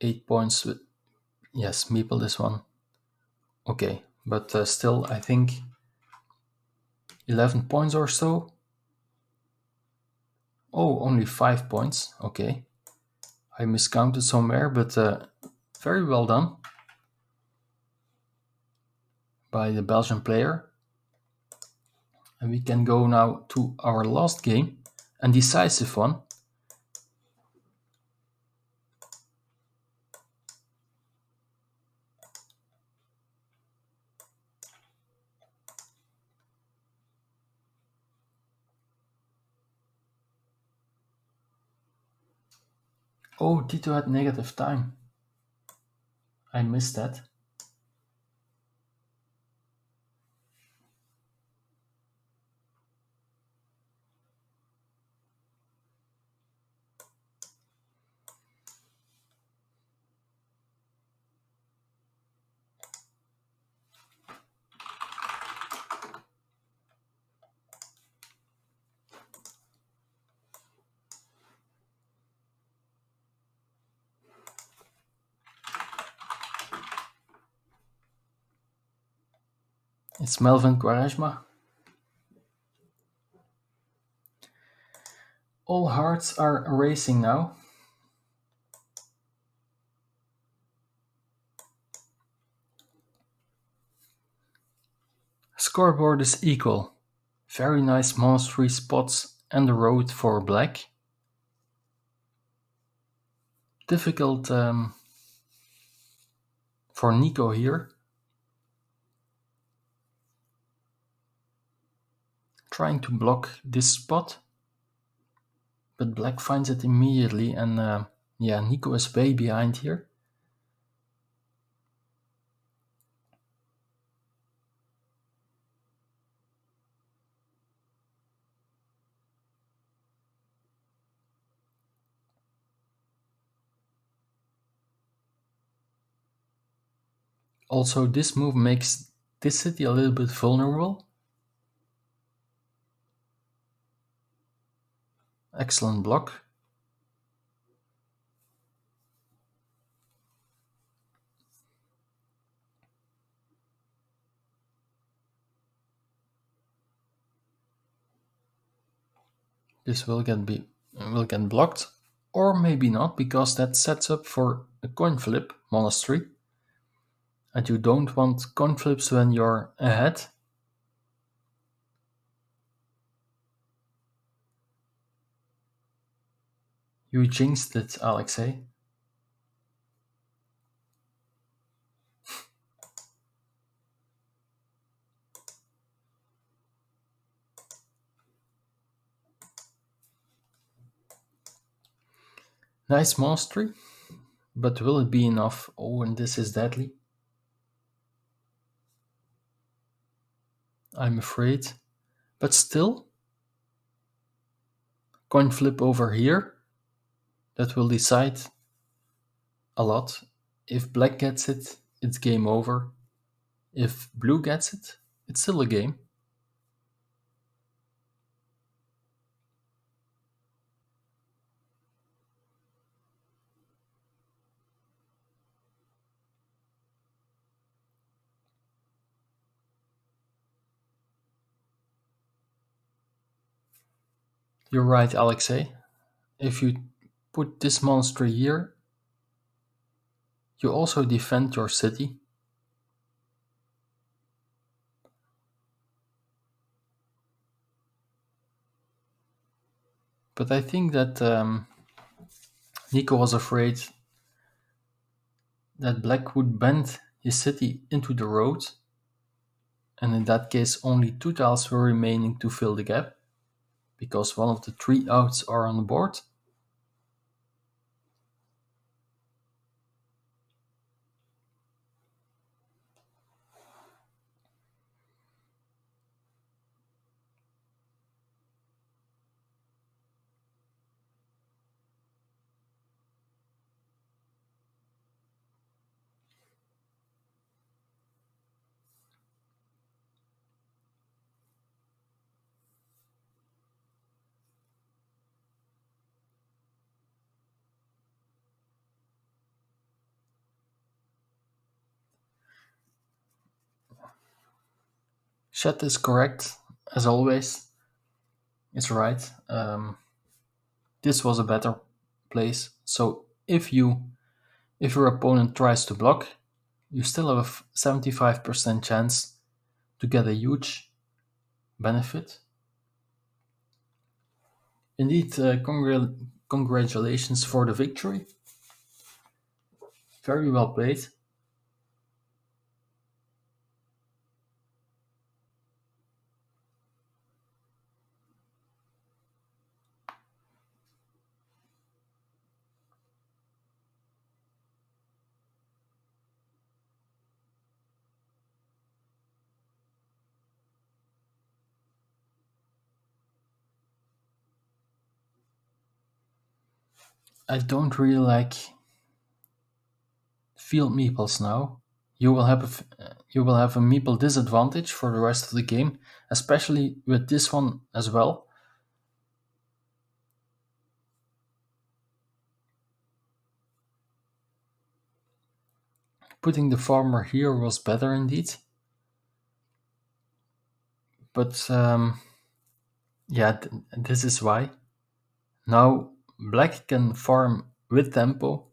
A: 8 points with... Yes, meeple this one. Okay, but still, I think 11 points or so. Oh, only 5 points. Okay. I miscounted somewhere, but very well done by the Belgian player. And we can go now to our last game, and decisive one. Oh, Tito had negative time. I missed that. It's Melvin Quaresma. All hearts are racing now. Scoreboard is equal. Very nice monastery spots and the road for black. Difficult for Nico here. Trying to block this spot. But black finds it immediately, and yeah, Nico is way behind here. Also, this move makes this city a little bit vulnerable. Excellent block. This will get blocked, or maybe not, because that sets up for a coin flip monastery. And you don't want coin flips when you're ahead. You jinxed it, Alexei. Nice monastery, but will it be enough? Oh, and this is deadly. I'm afraid. But still, coin flip over here. That will decide a lot. If black gets it, it's game over. If blue gets it, it's still a game. You're right, Alexei. If you put this monastery here, You also defend your city. But I think that Nico was afraid that Black would bend his city into the road, and in that case only 2 tiles were remaining to fill the gap, because one of the 3 outs are on the board. Chat is correct, as always. It's right. This was a better place. So if your opponent tries to block, you still have a 75% chance to get a huge benefit. Indeed, congratulations for the victory. Very well played. I don't really like field meeples now. You will have a meeple disadvantage for the rest of the game, especially with this one as well. Putting the farmer here was better indeed. But yeah, this is why. Now black can farm with tempo,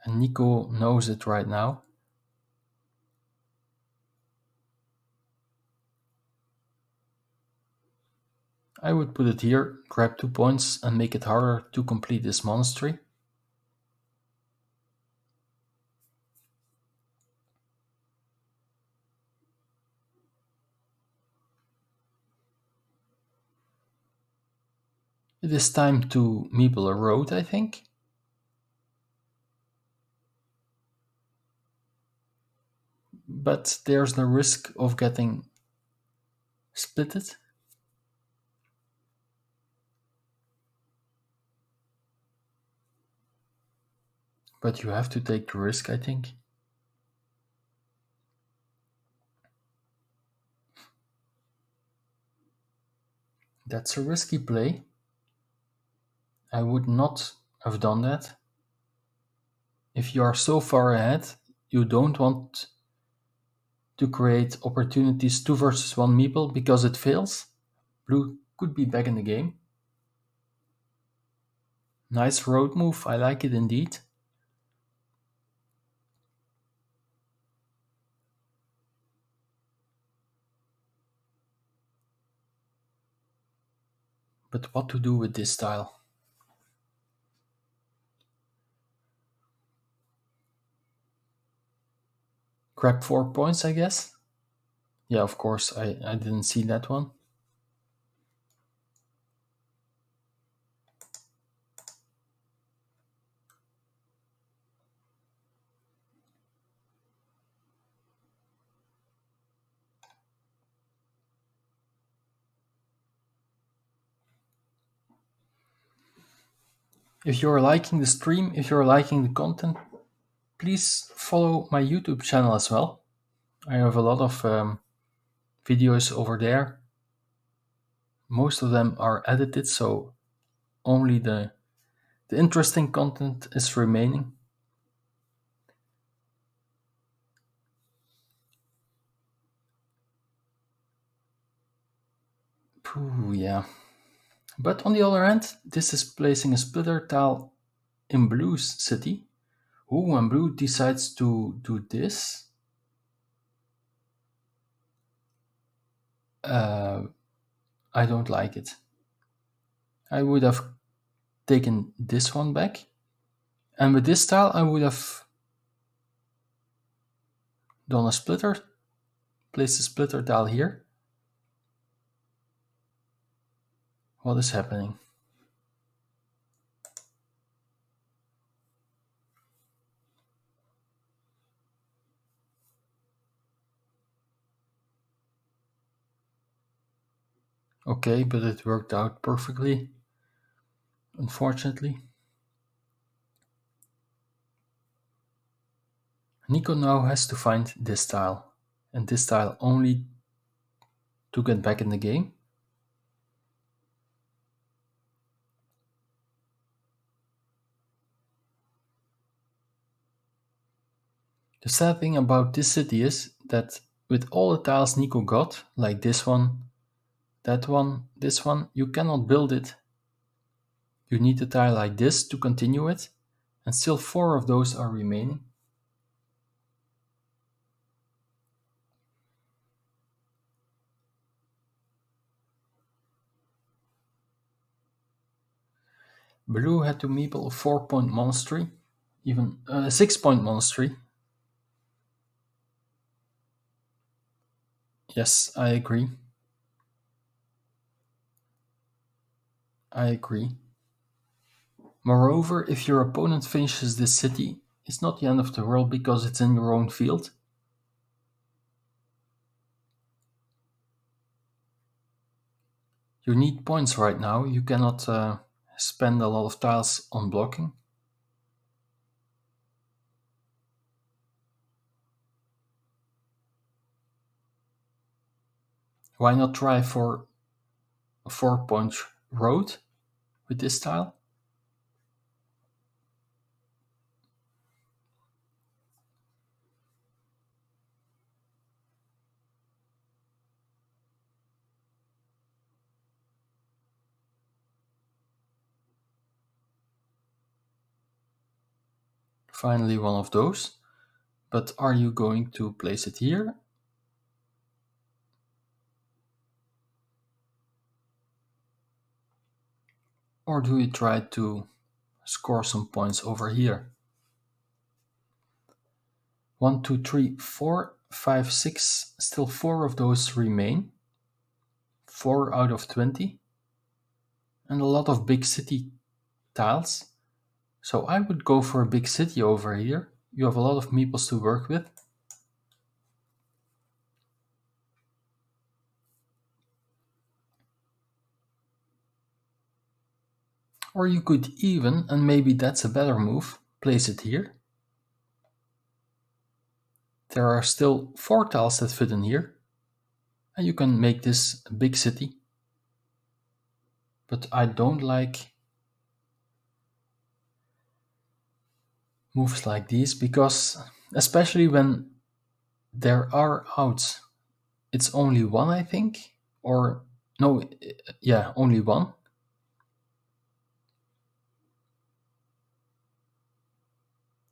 A: and Nico knows it right now. I would put it here, grab 2 points, and make it harder to complete this monastery. It is time to meeple a road, I think. But there's the risk of getting splitted. But you have to take the risk, I think. That's a risky play. I would not have done that. If you are so far ahead, you don't want to create opportunities 2 versus 1 meeple because it fails. Blue could be back in the game. Nice road move, I like it indeed. But what to do with this tile? Grab 4 points, I guess? Yeah, of course, I didn't see that one. If you're liking the stream, if you're liking the content, please follow my YouTube channel as well. I have a lot of videos over there. Most of them are edited, so only the interesting content is remaining. Pooh, yeah. But on the other hand, this is placing a splitter tile in Blue's city. Who, when Blue decides to do this, I don't like it. I would have taken this one back. And with this tile, I would have done a splitter, placed a splitter tile here. What is happening? Okay, but it worked out perfectly, unfortunately. Nico now has to find this tile, and this tile only to get back in the game. The sad thing about this city is that with all the tiles Nico got, like this one, that one, this one, you cannot build it. You need a tile like this to continue it, and still 4 of those are remaining. Blue had to meeple a 4-point monastery, even a 6-point monastery. Yes, I agree. I agree. Moreover, if your opponent finishes this city, it's not the end of the world because it's in your own field. You need points right now, you cannot spend a lot of tiles on blocking. Why not try for a 4-point road with this tile? Finally one of those. But are you going to place it here? Or do you try to score some points over here? 1, 2, 3, 4, 5, 6. Still 4 of those remain. 4 out of 20. And a lot of big city tiles. So I would go for a big city over here. You have a lot of meeples to work with. Or you could even, and maybe that's a better move, place it here. There are still 4 tiles that fit in here. And you can make this a big city. But I don't like moves like these because, especially when there are outs, it's only one, I think, or no, yeah, only one.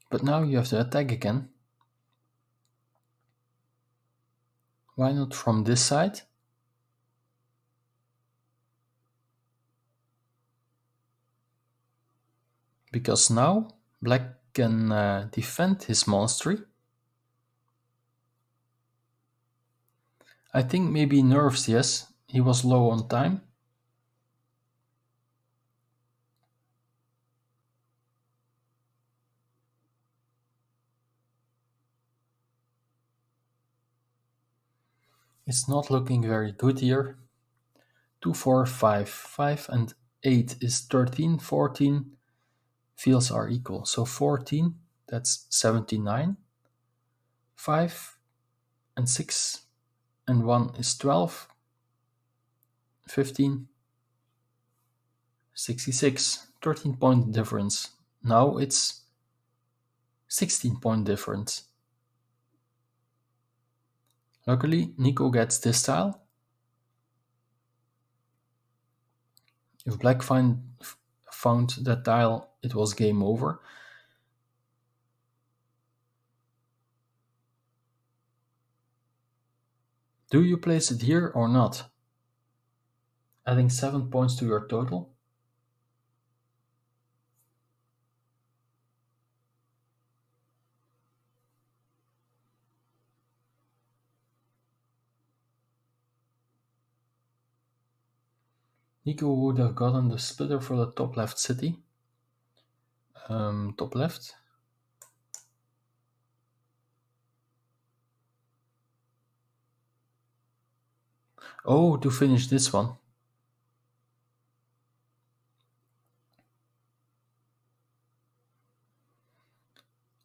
A: But now you have to attack again. Why not from this side? Because now black can defend his monastery. I think maybe nerves, yes. He was low on time. It's not looking very good here. 2, 4, 5. 5 and 8 is 13, 14. Fields are equal. So 14, that's 79. 5 and 6 and 1 is 12. 15. 66. 13-point difference. Now it's 16-point difference. Luckily, Nico gets this tile. If black found that tile, it was game over. Do you place it here or not? Adding 7 points to your total. Nico would have gotten the splitter for the top left city. Top left. Oh, to finish this one.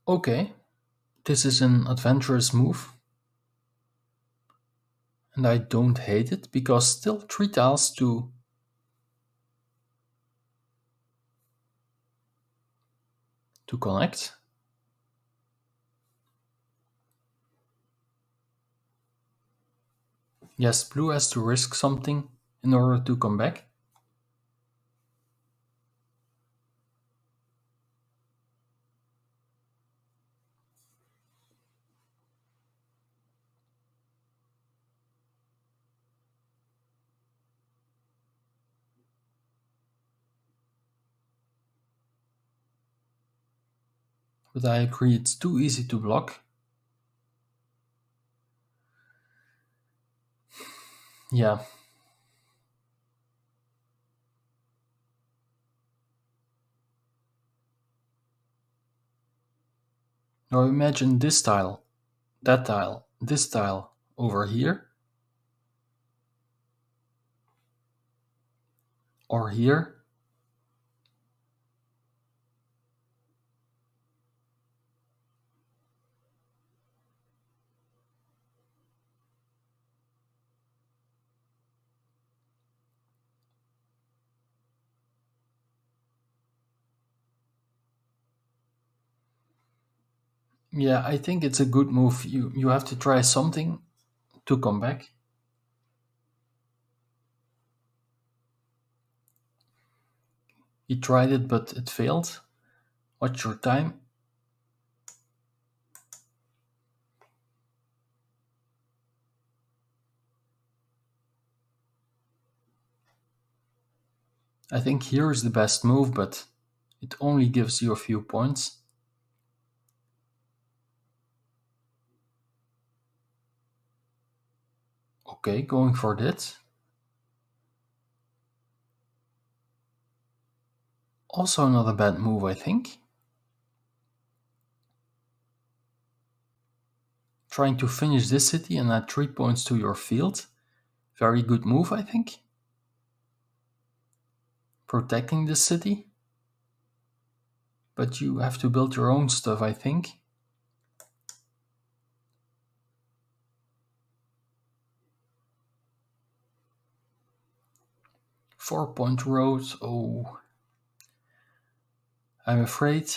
A: Okay, this is an adventurous move. And I don't hate it, because still 3 tiles to connect. Yes, blue has to risk something in order to come back. But I agree, it's too easy to block. Yeah. Now imagine this tile, that tile, this tile over here, or here. Yeah, I think it's a good move. You have to try something to come back. He tried it, but it failed. What's your time? I think here is the best move, but it only gives you a few points. Okay, going for that. Also not a bad move, I think. Trying to finish this city and add 3 points to your field. Very good move, I think. Protecting this city. But you have to build your own stuff, I think. Four-point road. Oh, I'm afraid.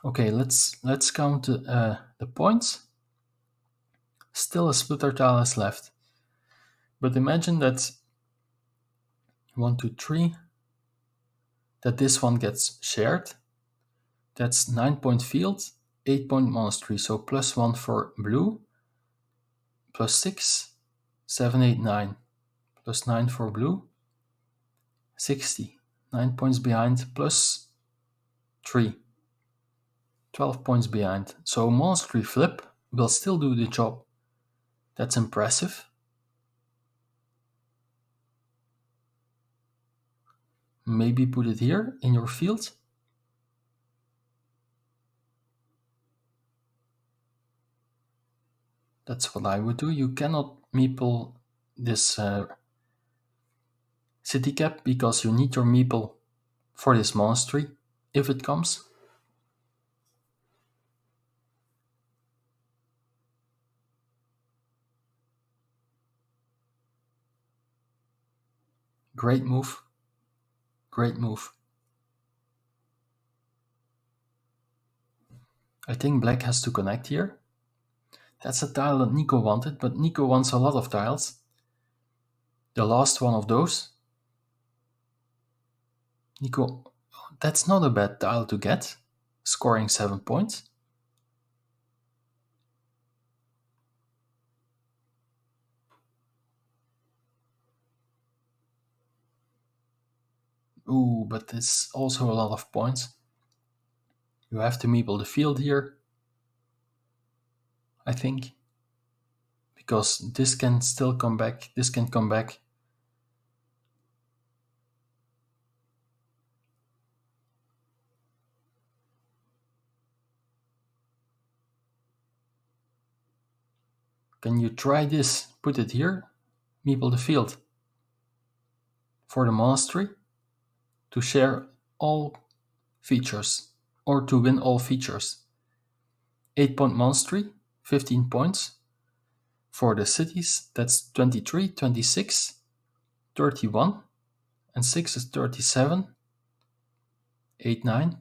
A: Okay, let's count the points. Still a splitter tile is left. But imagine that 1, 2, 3, that this one gets shared. That's 9-point field, 8-point monastery. So +1 for blue, +6, 7, 8, 9, +9 for blue, 60. 9 points behind, +3, 12 points behind. So monastery flip will still do the job. That's impressive. Maybe put it here in your field. That's what I would do. You cannot meeple this city cap because you need your meeple for this monastery if it comes. Great move. Great move. I think black has to connect here. That's a tile that Nico wanted, but Nico wants a lot of tiles. The last one of those. Nico, that's not a bad tile to get, scoring 7 points. Ooh, but it's also a lot of points. You have to meeple the field here, I think, because this can still come back, this can come back. Can you try this? Put it here, meeple the field for the monastery to share all features or to win all features. 8-point monastery, 15 points. For the cities, that's 23, 26, 31, and 6 is 37, 8, 9,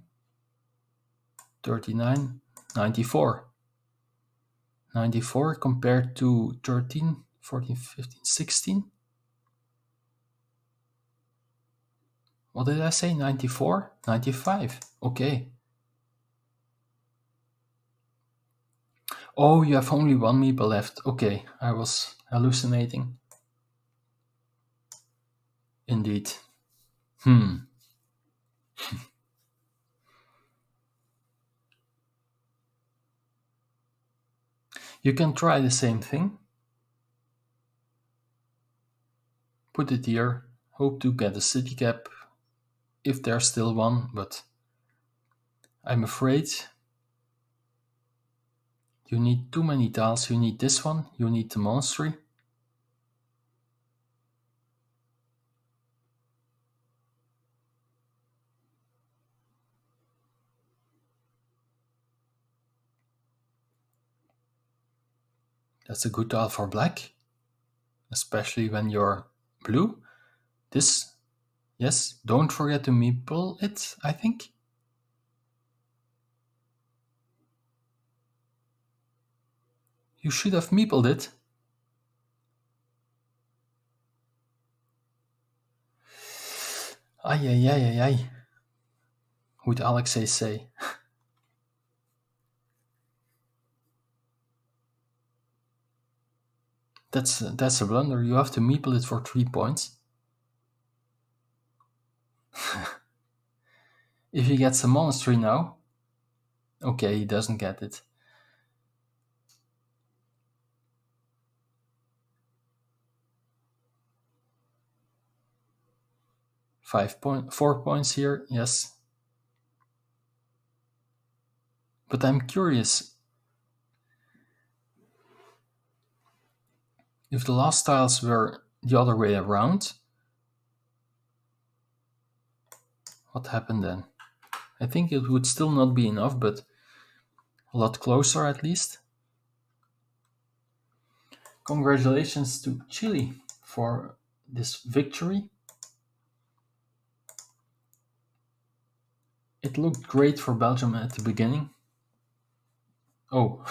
A: 39, 94. 94 compared to 13, 14, 15, 16. What did I say? 94? 95. Okay. Oh, you have only one meeple left. Okay, I was hallucinating. Indeed. You can try the same thing. Put it here. Hope to get a city cap if there's still one, but I'm afraid you need too many tiles. You need this one. You need the monastery. That's a good tile for black, especially when you're blue. This, yes, don't forget to meeple it, I think. You should have meepled it. Ay, ay, ay, ay, ay. Would Alexei say. That's a blunder. You have to meeple it for 3 points. If he gets a monastery now. Okay, he doesn't get it. 4 points here, yes. But I'm curious. If the last tiles were the other way around, what happened then? I think it would still not be enough, but a lot closer at least. Congratulations to Chile for this victory. It looked great for Belgium at the beginning. Oh,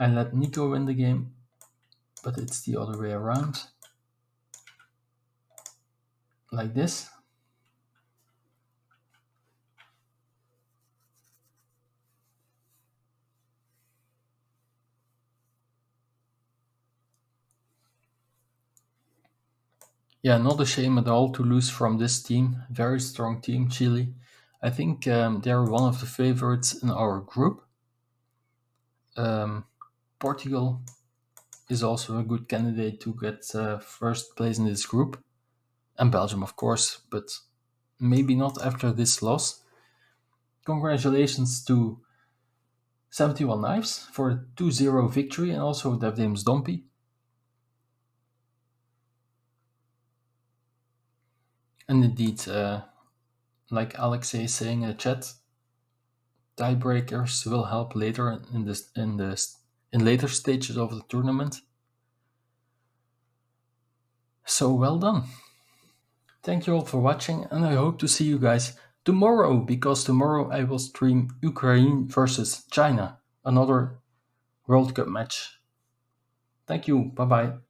A: I let Nico win the game, but it's the other way around. Like this. Yeah, not a shame at all to lose from this team. Very strong team, Chile. I think they're one of the favorites in our group. Portugal is also a good candidate to get first place in this group. And Belgium, of course, but maybe not after this loss. Congratulations to 71 Knives for a 2-0 victory, and also Devdames Dompy. And indeed, like Alexei is saying in the chat, tiebreakers will help later in later stages of the tournament. So well done. Thank you all for watching, and I hope to see you guys tomorrow, because tomorrow I will stream Ukraine versus China, another World Cup match. Thank you. Bye bye.